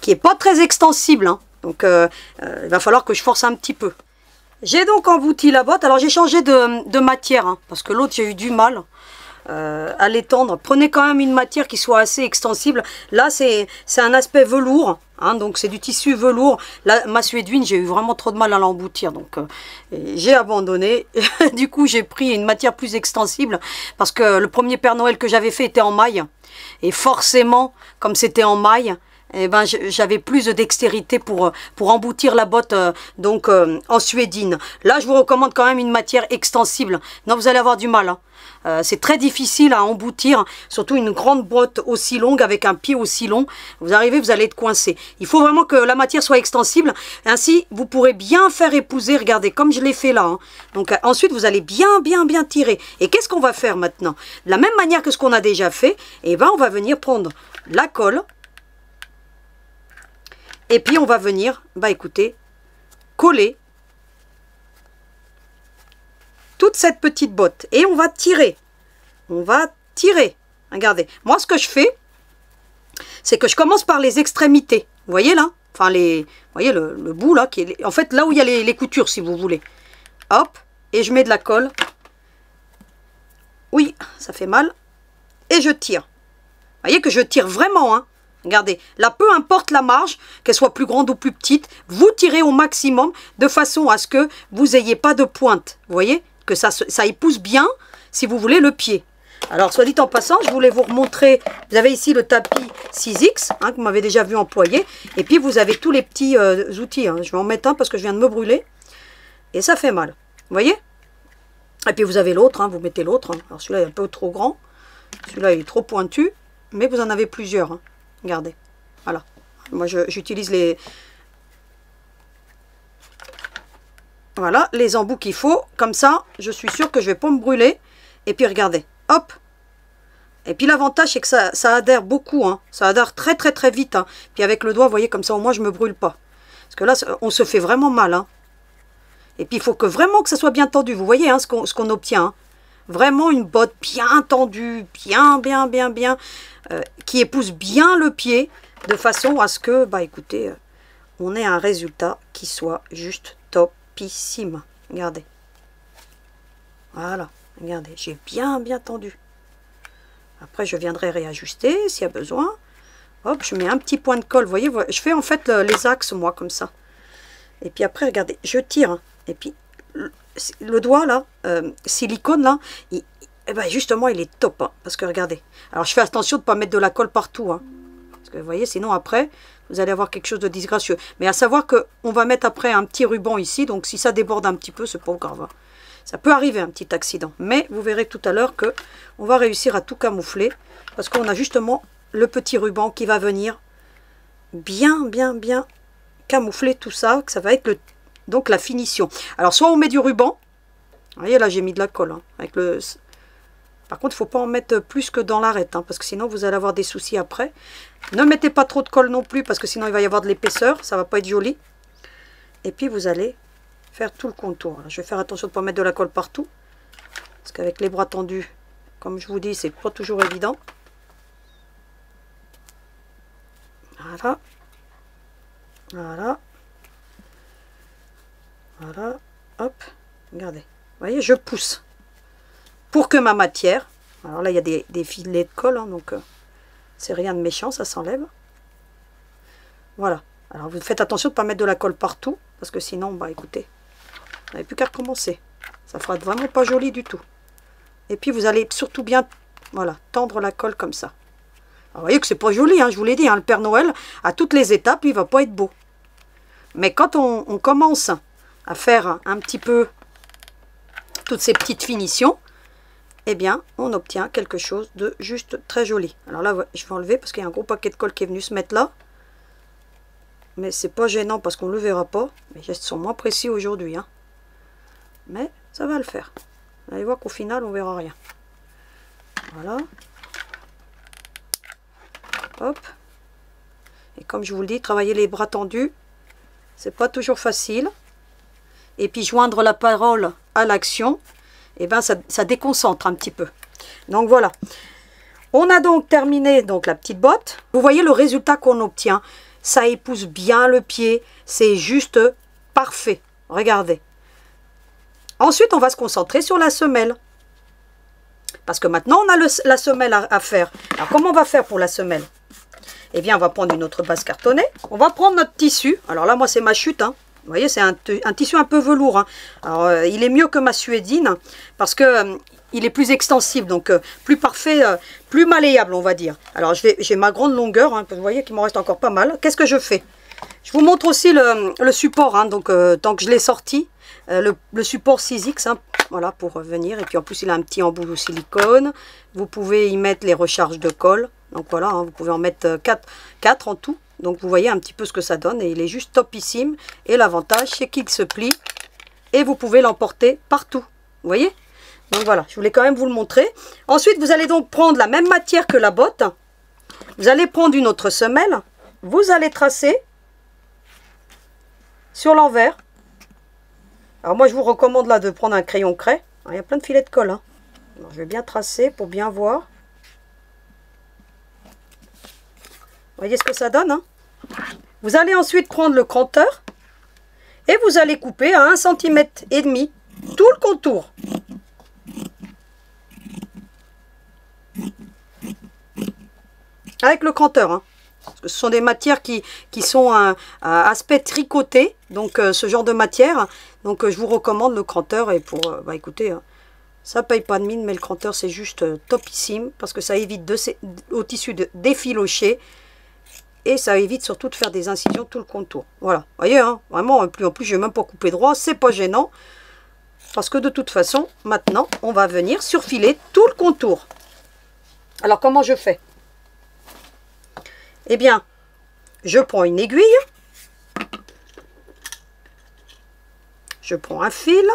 qui est pas très extensible, hein, donc il va falloir que je force un petit peu. J'ai donc embouti la botte. Alors j'ai changé de matière, hein, parce que l'autre j'ai eu du mal à l'étendre. Prenez quand même une matière qui soit assez extensible. Là c'est un aspect velours, hein, donc c'est du tissu velours. Là, ma suédoine, j'ai eu vraiment trop de mal à l'emboutir, donc j'ai abandonné. Du coup j'ai pris une matière plus extensible parce que le premier Père Noël que j'avais fait était en maille et forcément comme c'était en maille, eh ben, j'avais plus de dextérité pour emboutir la botte donc en suédine. Là je vous recommande quand même une matière extensible. Non, vous allez avoir du mal, hein. C'est très difficile à emboutir, surtout une grande botte aussi longue avec un pied aussi long. Vous arrivez, vous allez être coincé. Il faut vraiment que la matière soit extensible. Ainsi, vous pourrez bien faire épouser, regardez, comme je l'ai fait là. Hein. Donc ensuite, vous allez bien tirer. Et qu'est-ce qu'on va faire maintenant? De la même manière que ce qu'on a déjà fait, eh ben, on va venir prendre la colle. Et puis, on va venir, bah écoutez, coller toute cette petite botte et on va tirer. On va tirer. Regardez. Moi, ce que je fais, c'est que je commence par les extrémités. Vous voyez là? Enfin, vous voyez le bout là, qui est, en fait, là où il y a les coutures, si vous voulez. Hop. Et je mets de la colle. Oui, ça fait mal. Et je tire. Vous voyez que je tire vraiment, hein. Regardez, là, peu importe la marge, qu'elle soit plus grande ou plus petite, vous tirez au maximum de façon à ce que vous n'ayez pas de pointe. Vous voyez? Que ça épouse bien, si vous voulez, le pied. Alors, soit dit en passant, je voulais vous remontrer, vous avez ici le tapis 6X, hein, que vous m'avez déjà vu employer, et puis vous avez tous les petits outils. Hein. Je vais en mettre un parce que je viens de me brûler, et ça fait mal. Vous voyez? Et puis vous avez l'autre, hein, vous mettez l'autre. Hein. Alors celui-là est un peu trop grand, celui-là il est trop pointu, mais vous en avez plusieurs. Hein. Regardez, voilà. Moi j'utilise les... Voilà, les embouts qu'il faut. Comme ça, je suis sûre que je ne vais pas me brûler. Et puis, regardez. Hop. Et puis, l'avantage, c'est que ça adhère beaucoup. Hein. Ça adhère très vite. Hein. Puis, avec le doigt, vous voyez, comme ça, au moins, je ne me brûle pas. Parce que là, on se fait vraiment mal. Hein. Et puis, il faut que vraiment que ça soit bien tendu. Vous voyez hein, ce qu'on obtient. Hein. Vraiment une botte bien tendue. Bien. Qui épouse bien le pied. De façon à ce que, bah, écoutez, on ait un résultat qui soit juste top. Regardez. Voilà, regardez, j'ai bien tendu. Après, je viendrai réajuster s'il y a besoin. Hop, je mets un petit point de colle. Vous voyez, je fais en fait les axes, moi, comme ça. Et puis après, regardez, je tire. Et puis, le doigt, là, silicone, là, eh ben, justement, il est top. Hein, parce que, regardez. Alors, je fais attention de ne pas mettre de la colle partout. Hein, parce que, vous voyez, sinon, après... vous allez avoir quelque chose de disgracieux. Mais à savoir qu'on va mettre après un petit ruban ici. Donc si ça déborde un petit peu, c'est pas grave. Ça peut arriver un petit accident. Mais vous verrez tout à l'heure qu'on va réussir à tout camoufler. Parce qu'on a justement le petit ruban qui va venir bien camoufler tout ça. Que ça va être donc la finition. Alors soit on met du ruban. Vous voyez là j'ai mis de la colle. Hein, avec le... Par contre, il ne faut pas en mettre plus que dans l'arête, hein, parce que sinon, vous allez avoir des soucis après. Ne mettez pas trop de colle non plus, parce que sinon, il va y avoir de l'épaisseur. Ça ne va pas être joli. Et puis, vous allez faire tout le contour. Alors, je vais faire attention de ne pas mettre de la colle partout. Parce qu'avec les bras tendus, comme je vous dis, c'est pas toujours évident. Voilà. Voilà. Voilà. Hop. Regardez. Vous voyez, je pousse. Pour que ma matière, alors là il y a des filets de colle, hein, donc c'est rien de méchant, ça s'enlève. Voilà, Alors vous faites attention de ne pas mettre de la colle partout, parce que sinon, bah écoutez, vous n'avez plus qu'à recommencer. Ça fera vraiment pas joli du tout. Et puis vous allez surtout bien, voilà, tendre la colle comme ça. Alors, vous voyez que c'est pas joli, hein, je vous l'ai dit, hein, le Père Noël, à toutes les étapes, il va pas être beau. Mais quand on commence à faire un petit peu toutes ces petites finitions, eh bien, on obtient quelque chose de juste très joli. Alors là, je vais enlever parce qu'il y a un gros paquet de colle qui est venu se mettre là. Mais c'est pas gênant parce qu'on ne le verra pas. Mes gestes sont moins précis aujourd'hui, hein. Mais ça va le faire. Vous allez voir qu'au final, on verra rien. Voilà. Hop. Et comme je vous le dis, travailler les bras tendus, c'est pas toujours facile. Et puis joindre la parole à l'action, et ben ça déconcentre un petit peu. Donc voilà. On a donc terminé donc la petite botte. Vous voyez le résultat qu'on obtient. Ça épouse bien le pied. C'est juste parfait. Regardez. Ensuite, on va se concentrer sur la semelle. Parce que maintenant, on a la semelle à faire. Alors, comment on va faire pour la semelle? Eh bien, on va prendre une autre base cartonnée. On va prendre notre tissu. Alors là, moi, c'est ma chute, hein. Vous voyez, c'est un tissu un peu velours, hein. Alors, il est mieux que ma suédine parce que il est plus extensible, donc plus parfait, plus malléable, on va dire. Alors, j'ai ma grande longueur, hein, vous voyez qu'il m'en reste encore pas mal. Qu'est-ce que je fais? Je vous montre aussi le support, hein, donc tant que je l'ai sorti, le support 6X, hein, voilà, pour venir. Et puis en plus, il a un petit embout de silicone. Vous pouvez y mettre les recharges de colle. Donc voilà, hein, vous pouvez en mettre 4 en tout. Donc vous voyez un petit peu ce que ça donne et il est juste topissime. Et l'avantage, c'est qu'il se plie et vous pouvez l'emporter partout. Vous voyez? Donc voilà, je voulais quand même vous le montrer. Ensuite, vous allez donc prendre la même matière que la botte. Vous allez prendre une autre semelle. Vous allez tracer sur l'envers. Alors moi, je vous recommande là de prendre un crayon craie. Alors, il y a plein de filets de colle, hein. Alors, je vais bien tracer pour bien voir. Vous voyez ce que ça donne, hein? Vous allez ensuite prendre le cranteur et vous allez couper à 1,5 cm tout le contour. Avec le cranteur, hein. Parce que ce sont des matières qui sont à aspect tricoté, donc ce genre de matière. Donc je vous recommande le cranteur et pour, bah écoutez, ça paye pas de mine, mais le cranteur c'est juste topissime parce que ça évite au tissu de d'effilocher. Et ça évite surtout de faire des incisions tout le contour. Voilà, vous voyez, hein, vraiment, en plus je ne vais même pas couper droit, c'est pas gênant. Parce que de toute façon, maintenant, on va venir surfiler tout le contour. Alors, comment je fais? Eh bien, je prends une aiguille. Je prends un fil.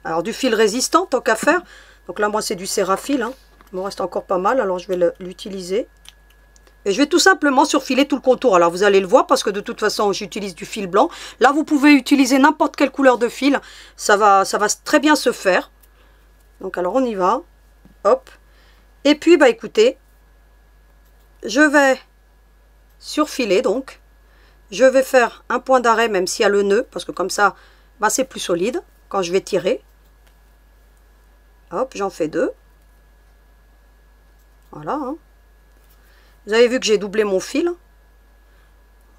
Alors, du fil résistant, tant qu'à faire. Donc là, moi, c'est du Cérafil, hein. Il me reste encore pas mal, alors je vais l'utiliser. Et je vais tout simplement surfiler tout le contour. Alors vous allez le voir parce que de toute façon j'utilise du fil blanc. Là vous pouvez utiliser n'importe quelle couleur de fil. Ça va très bien se faire. Donc alors on y va. Hop. Et puis bah écoutez. Je vais surfiler donc. Je vais faire un point d'arrêt même s'il y a le nœud. Parce que comme ça bah, c'est plus solide quand je vais tirer. Hop, j'en fais 2. Voilà, hein. Vous avez vu que j'ai doublé mon fil.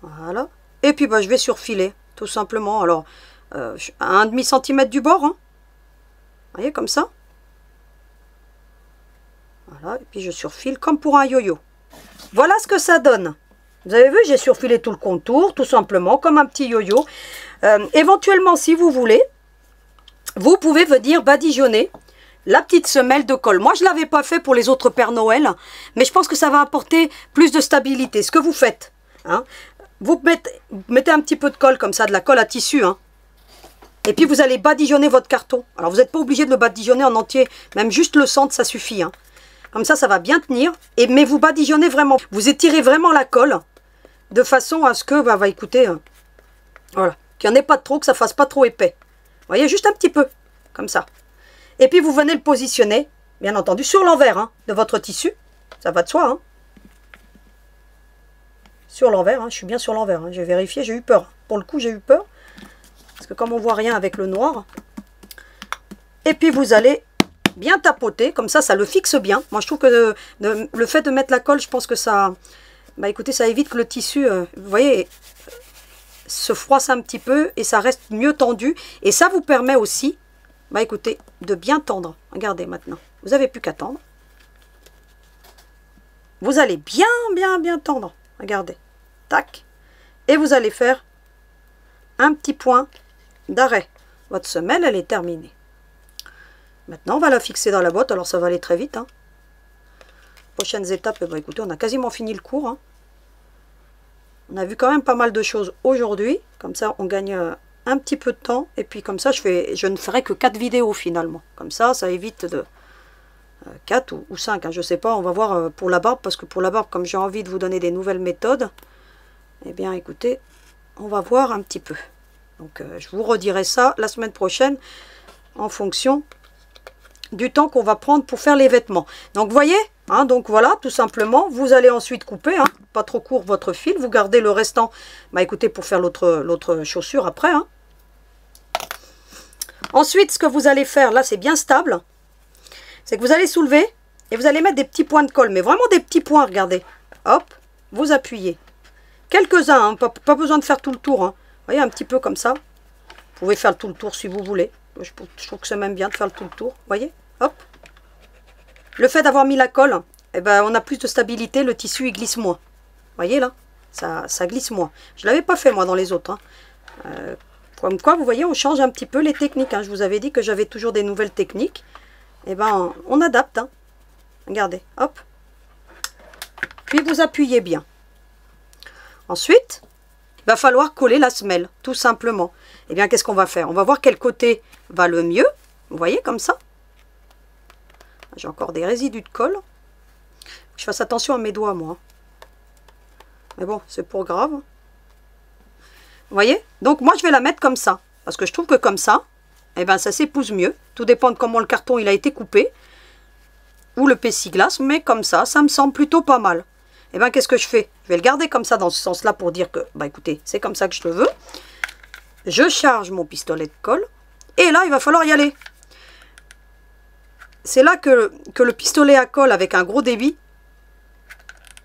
Voilà. Et puis bah, je vais surfiler, tout simplement. Alors, à 1,5 cm du bord. Hein. Vous voyez, comme ça. Voilà. Et puis je surfile comme pour un yo-yo. Voilà ce que ça donne. Vous avez vu, j'ai surfilé tout le contour, tout simplement, comme un petit yo-yo. Éventuellement, si vous voulez, vous pouvez venir badigeonner la petite semelle de colle. Moi, je ne l'avais pas fait pour les autres Pères Noël, mais je pense que ça va apporter plus de stabilité. Ce que vous faites, hein, vous mettez un petit peu de colle comme ça, de la colle à tissu, hein, et puis vous allez badigeonner votre carton. Alors, vous n'êtes pas obligé de le badigeonner en entier, même juste le centre, ça suffit. Hein. Comme ça va bien tenir, mais vous badigeonnez vraiment. Vous étirez vraiment la colle, de façon à ce que, bah écoutez, voilà, qu'il n'y en ait pas trop, que ça ne fasse pas trop épais. Vous voyez, juste un petit peu, comme ça. Et puis vous venez le positionner, bien entendu, sur l'envers hein, de votre tissu. Ça va de soi. Hein. Sur l'envers, hein, je suis bien sur l'envers. Hein. J'ai vérifié, j'ai eu peur. Pour le coup, j'ai eu peur. Parce que comme on ne voit rien avec le noir. Et puis vous allez bien tapoter, comme ça le fixe bien. Moi, je trouve que le fait de mettre la colle, je pense que ça... Bah écoutez, ça évite que le tissu, vous voyez, se froisse un petit peu et ça reste mieux tendu. Et ça vous permet aussi, bah écoutez, de bien tendre. Regardez maintenant, vous n'avez plus qu'à tendre. Vous allez bien tendre. Regardez, tac. Et vous allez faire un petit point d'arrêt. Votre semelle, elle est terminée. Maintenant, on va la fixer dans la boîte. Alors, ça va aller très vite. Hein. Prochaines étapes, bah, écoutez, on a quasiment fini le cours. Hein. On a vu quand même pas mal de choses aujourd'hui. Comme ça, on gagne un petit peu de temps. Et puis, comme ça, je ne ferai que 4 vidéos finalement. Comme ça évite de 4 ou 5. Hein, je ne sais pas, on va voir pour la barbe. Parce que pour la barbe, comme j'ai envie de vous donner des nouvelles méthodes, eh bien, écoutez, on va voir un petit peu. Donc, je vous redirai ça la semaine prochaine en fonction du temps qu'on va prendre pour faire les vêtements. Donc, vous voyez, hein, donc voilà, tout simplement, vous allez ensuite couper, hein, pas trop court votre fil, vous gardez le restant, bah écoutez, pour faire l'autre chaussure après. Hein. Ensuite, ce que vous allez faire, là, c'est bien stable, c'est que vous allez soulever et vous allez mettre des petits points de colle, mais vraiment des petits points, regardez. Hop, vous appuyez. Quelques-uns, hein, pas besoin de faire tout le tour. Hein. Vous voyez, un petit peu comme ça. Vous pouvez faire tout le tour si vous voulez. Je trouve que c'est même bien de faire tout le tour. Vous voyez, hop. Le fait d'avoir mis la colle, eh ben, on a plus de stabilité. Le tissu, il glisse moins. Vous voyez là, ça glisse moins. Je ne l'avais pas fait moi dans les autres. Hein. Comme quoi, vous voyez, on change un petit peu les techniques. Hein. Je vous avais dit que j'avais toujours des nouvelles techniques. Eh ben, on adapte. Hein. Regardez, hop. Puis vous appuyez bien. Ensuite, il va falloir coller la semelle, tout simplement. Eh bien, qu'est-ce qu'on va faire? On va voir quel côté va le mieux. Vous voyez, comme ça. J'ai encore des résidus de colle. Je fasse attention à mes doigts, moi. Mais bon, c'est pour grave. Vous voyez? Donc, moi, je vais la mettre comme ça. Parce que je trouve que comme ça, eh ben, ça s'épouse mieux. Tout dépend de comment le carton il a été coupé. Ou le plexiglas. Mais comme ça me semble plutôt pas mal. Eh bien, qu'est-ce que je fais? Je vais le garder comme ça dans ce sens-là pour dire que, bah écoutez, c'est comme ça que je le veux. Je charge mon pistolet de colle. Et là, il va falloir y aller. C'est là que le pistolet à colle avec un gros débit,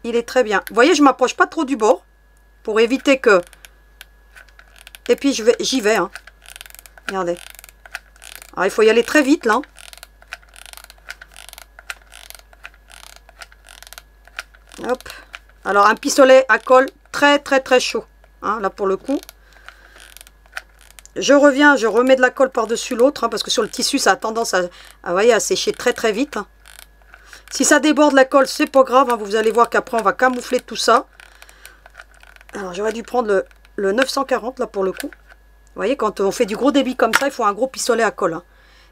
il est très bien. Vous voyez, je ne m'approche pas trop du bord pour éviter que... Et puis, j'y vais. Hein. Regardez. Alors, il faut y aller très vite, là. Hop. Alors, un pistolet à colle très chaud. Hein, là, pour le coup. Je reviens, je remets de la colle par-dessus l'autre. Hein, parce que sur le tissu, ça a tendance à sécher très vite. Hein. Si ça déborde la colle, c'est pas grave. Hein, vous allez voir qu'après, on va camoufler tout ça. Alors, j'aurais dû prendre le 940, là, pour le coup. Vous voyez, quand on fait du gros débit comme ça, il faut un gros pistolet à colle. Hein.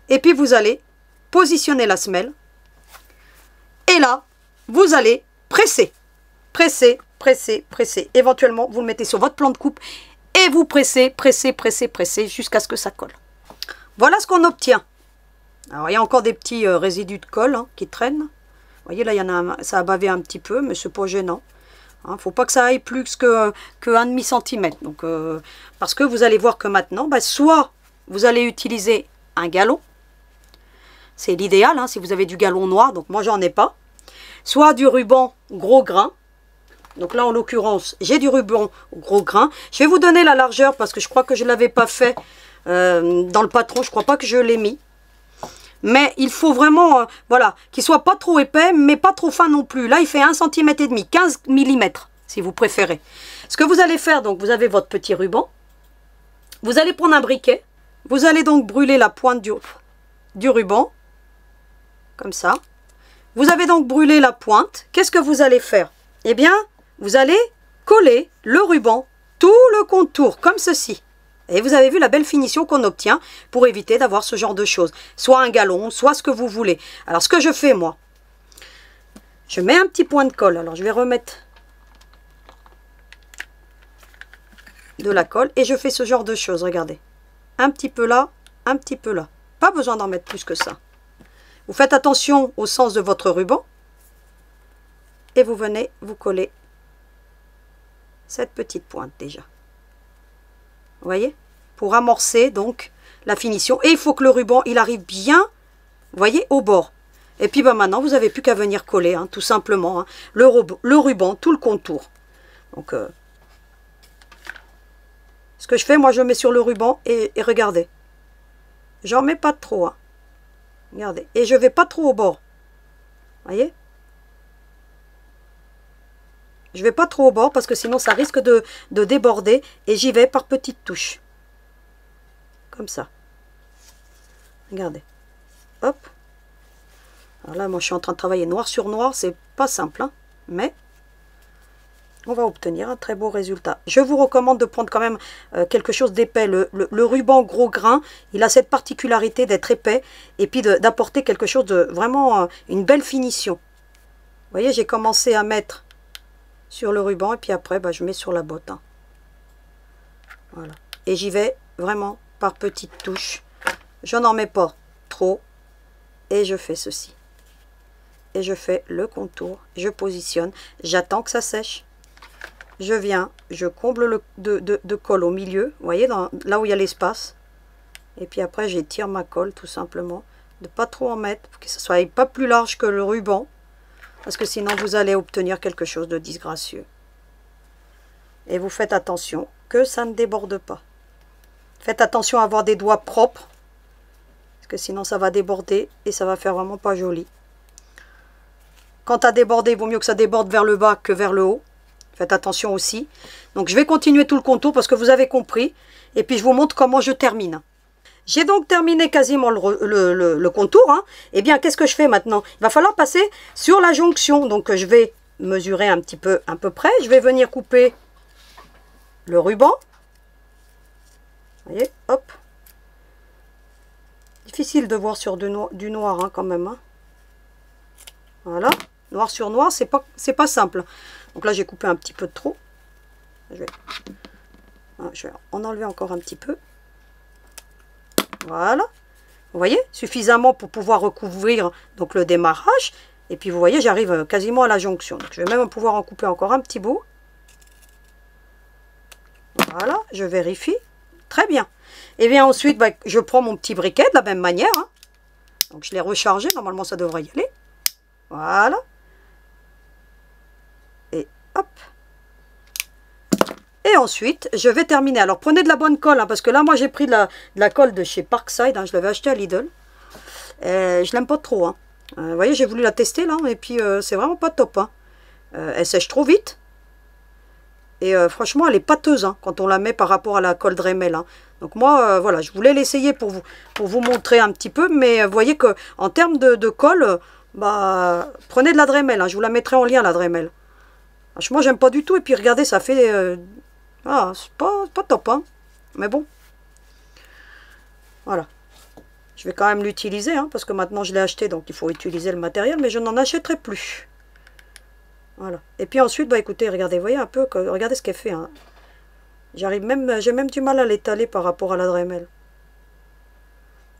Et puis, vous allez positionner la semelle. Et là, vous allez... presser, presser. Éventuellement, vous le mettez sur votre plan de coupe et vous pressez jusqu'à ce que ça colle. Voilà ce qu'on obtient. Alors, il y a encore des petits résidus de colle hein, qui traînent. Vous voyez, là, il y en a ça a bavé un petit peu, mais c'est pas gênant. Il ne faut pas que ça aille plus que 1,5 cm. Donc, parce que vous allez voir que maintenant, bah, soit vous allez utiliser un galon. C'est l'idéal, hein, si vous avez du galon noir. Donc, moi, j'en ai pas. Soit du ruban gros grain. Donc là, en l'occurrence, j'ai du ruban gros grain. Je vais vous donner la largeur parce que je crois que je ne l'avais pas fait dans le patron. Je ne crois pas que je l'ai mis. Mais il faut vraiment, voilà, qu'il ne soit pas trop épais, mais pas trop fin non plus. Là, il fait 1,5 cm, 15 mm, si vous préférez. Ce que vous allez faire, donc, vous avez votre petit ruban. Vous allez prendre un briquet. Vous allez donc brûler la pointe du ruban. Comme ça. Vous avez donc brûlé la pointe. Qu'est-ce que vous allez faire? Eh bien, vous allez coller le ruban, tout le contour, comme ceci. Et vous avez vu la belle finition qu'on obtient pour éviter d'avoir ce genre de choses. Soit un galon, soit ce que vous voulez. Alors, ce que je fais, moi, je mets un petit point de colle. Alors, je vais remettre de la colle et je fais ce genre de choses. Regardez. Un petit peu là, un petit peu là. Pas besoin d'en mettre plus que ça. Vous faites attention au sens de votre ruban et vous venez vous coller cette petite pointe déjà. Vous voyez? Pour amorcer donc la finition. Et il faut que le ruban, il arrive bien, vous voyez, au bord. Et puis bah, maintenant, vous n'avez plus qu'à venir coller, hein, tout simplement, hein, le ruban, tout le contour. Donc, Ce que je fais, moi je mets sur le ruban et regardez. J'en mets pas trop. Hein. Regardez. Et je vais pas trop au bord. Voyez? Je vais pas trop au bord parce que sinon ça risque de déborder. Et j'y vais par petites touches. Comme ça. Regardez. Hop. Alors là, moi je suis en train de travailler noir sur noir. C'est pas simple. Hein, mais on va obtenir un très beau résultat. Je vous recommande de prendre quand même quelque chose d'épais. Le ruban gros grain, il a cette particularité d'être épais et puis d'apporter quelque chose de vraiment une belle finition. Vous voyez, j'ai commencé à mettre sur le ruban et puis après, bah, je mets sur la botte. Hein. Voilà. Et j'y vais vraiment par petites touches. Je n'en mets pas trop et je fais ceci. Et je fais le contour, je positionne, j'attends que ça sèche. Je viens, je comble le de colle au milieu, vous voyez, là où il y a l'espace. Et puis après, j'étire ma colle tout simplement. De pas trop en mettre, pour que ce soit pas plus large que le ruban. Parce que sinon, vous allez obtenir quelque chose de disgracieux. Et vous faites attention que ça ne déborde pas. Faites attention à avoir des doigts propres. Parce que sinon, ça va déborder et ça va faire vraiment pas joli. Quand à déborder, il vaut mieux que ça déborde vers le bas que vers le haut. Faites attention aussi. Donc je vais continuer tout le contour parce que vous avez compris. Et puis je vous montre comment je termine. J'ai donc terminé quasiment le contour. Hein. Eh bien, qu'est-ce que je fais maintenant? Il va falloir passer sur la jonction. Donc je vais mesurer un petit peu à peu près. Je vais venir couper le ruban. Vous voyez, hop. Difficile de voir sur du noir hein, quand même. Hein. Voilà. Noir sur noir, c'est pas simple. Donc là, j'ai coupé un petit peu de trop. Je vais en enlever encore un petit peu. Voilà. Vous voyez, suffisamment pour pouvoir recouvrir donc le démarrage. Et puis, vous voyez, j'arrive quasiment à la jonction. Donc, je vais même pouvoir en couper encore un petit bout. Voilà, je vérifie. Très bien. Et bien ensuite, bah, je prends mon petit briquet de la même manière. Hein. Donc, je l'ai rechargé. Normalement, ça devrait y aller. Voilà. Et hop. Et ensuite, je vais terminer. Alors, prenez de la bonne colle, hein, parce que là, moi, j'ai pris de la colle de chez Parkside. Hein, je l'avais acheté à Lidl. Je l'aime pas trop. Hein. Vous voyez, j'ai voulu la tester, là, et puis, c'est vraiment pas top. Hein. Elle sèche trop vite. Et franchement, elle est pâteuse hein, quand on la met par rapport à la colle Dremel. Hein. Donc, moi, voilà, je voulais l'essayer pour vous montrer un petit peu. Mais vous voyez qu'en termes de colle, bah, prenez de la Dremel. Hein, je vous la mettrai en lien, la Dremel. Franchement, j'aime pas du tout. Et puis, regardez, ça fait... c'est pas top, hein. Mais bon. Voilà. Je vais quand même l'utiliser, hein, parce que maintenant, je l'ai acheté. Donc, il faut utiliser le matériel. Mais je n'en achèterai plus. Voilà. Et puis ensuite, bah, écoutez, regardez. Vous voyez un peu... regardez ce qu'elle fait. Hein. J'ai même du mal à l'étaler par rapport à la Dremel.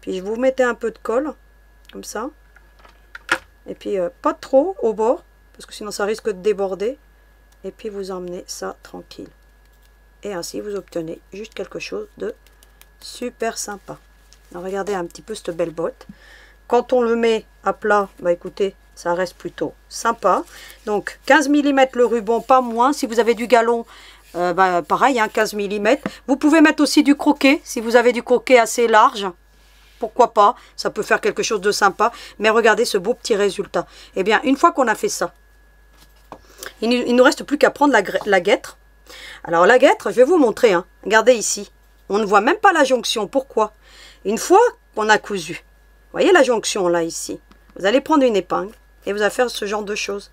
Puis, je vous mettez un peu de colle. Comme ça. Et puis, pas trop au bord. Parce que sinon, ça risque de déborder. Et puis vous emmenez ça tranquille. Et ainsi vous obtenez juste quelque chose de super sympa. Alors, regardez un petit peu cette belle botte. Quand on le met à plat, bah écoutez, ça reste plutôt sympa. Donc 15 mm le ruban, pas moins. Si vous avez du galon, bah, pareil, hein, 15 mm. Vous pouvez mettre aussi du croquet, si vous avez du croquet assez large. Pourquoi pas, ça peut faire quelque chose de sympa. Mais regardez ce beau petit résultat. Eh bien, une fois qu'on a fait ça, il ne nous reste plus qu'à prendre la guêtre. Alors la guêtre, je vais vous montrer. Hein. Regardez ici. On ne voit même pas la jonction. Pourquoi? Une fois qu'on a cousu. Vous voyez la jonction là, ici. Vous allez prendre une épingle et vous allez faire ce genre de choses.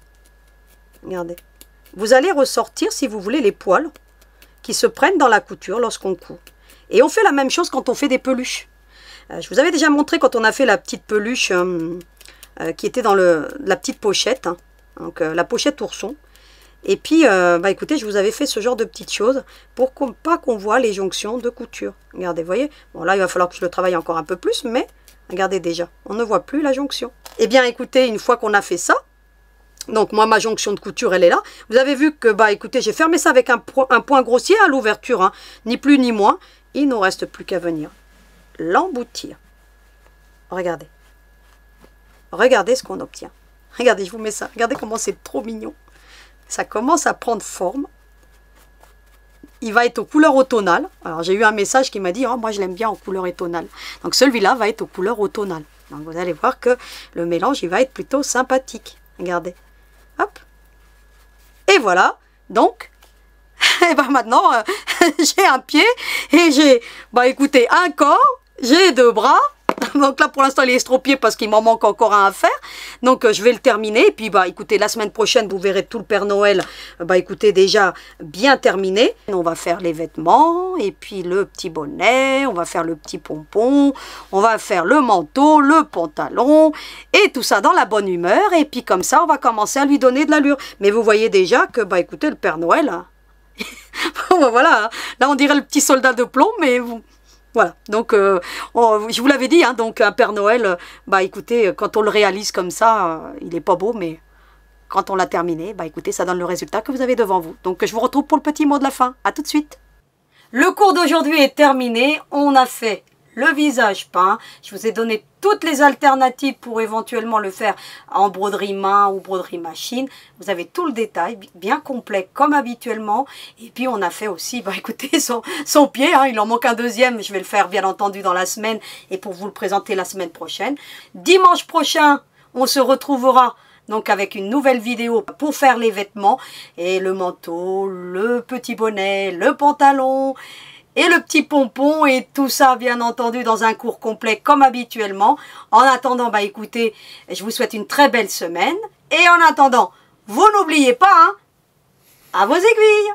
Regardez. Vous allez ressortir, si vous voulez, les poils qui se prennent dans la couture lorsqu'on coud. Et on fait la même chose quand on fait des peluches. Je vous avais déjà montré quand on a fait la petite peluche qui était dans la petite pochette. Hein. Donc la pochette ourson. Et puis, bah écoutez, je vous avais fait ce genre de petites choses pour pas qu'on voit les jonctions de couture. Regardez, vous voyez. Bon, là, il va falloir que je le travaille encore un peu plus, mais regardez déjà, on ne voit plus la jonction. Eh bien, écoutez, une fois qu'on a fait ça, donc moi, ma jonction de couture, elle est là. Vous avez vu que, bah écoutez, j'ai fermé ça avec un point grossier à l'ouverture, hein, ni plus ni moins. Il ne nous reste plus qu'à venir l'emboutir. Regardez. Regardez ce qu'on obtient. Regardez, je vous mets ça. Regardez comment c'est trop mignon. Ça commence à prendre forme. il va être aux couleurs automnales. Alors j'ai eu un message qui m'a dit, oh, moi je l'aime bien en couleur automnale. Donc celui-là va être aux couleurs automnales. Donc vous allez voir que le mélange, il va être plutôt sympathique. Regardez. Hop. Et voilà. Donc, et ben maintenant, j'ai un pied et j'ai, bah écoutez, un corps, j'ai 2 bras. Donc là, pour l'instant, il est estropié parce qu'il m'en manque encore un à faire. Donc, je vais le terminer. Et puis, bah, écoutez, la semaine prochaine, vous verrez tout le Père Noël, bah, écoutez, déjà bien terminé. On va faire les vêtements, et puis le petit bonnet, on va faire le petit pompon, on va faire le manteau, le pantalon, et tout ça dans la bonne humeur. Et puis, comme ça, on va commencer à lui donner de l'allure. Mais vous voyez déjà que, bah, écoutez, le Père Noël, hein, bon, voilà, hein, là, on dirait le petit soldat de plomb, mais vous... Voilà, donc je vous l'avais dit, hein, donc un Père Noël, bah écoutez, quand on le réalise comme ça, il n'est pas beau, mais quand on l'a terminé, bah écoutez, ça donne le résultat que vous avez devant vous. Donc je vous retrouve pour le petit mot de la fin. À tout de suite. Le cours d'aujourd'hui est terminé. On a fait le visage peint. Je vous ai donné toutes les alternatives pour éventuellement le faire en broderie main ou broderie machine. Vous avez tout le détail, bien complet comme habituellement. Et puis on a fait aussi, bah écoutez, son pied, hein, il en manque un deuxième. Je vais le faire bien entendu dans la semaine et pour vous le présenter la semaine prochaine. Dimanche prochain, on se retrouvera donc avec une nouvelle vidéo pour faire les vêtements et le manteau, le petit bonnet, le pantalon et le petit pompon et tout ça bien entendu dans un cours complet comme habituellement. En attendant, bah écoutez, je vous souhaite une très belle semaine et en attendant, vous n'oubliez pas, hein, à vos aiguilles.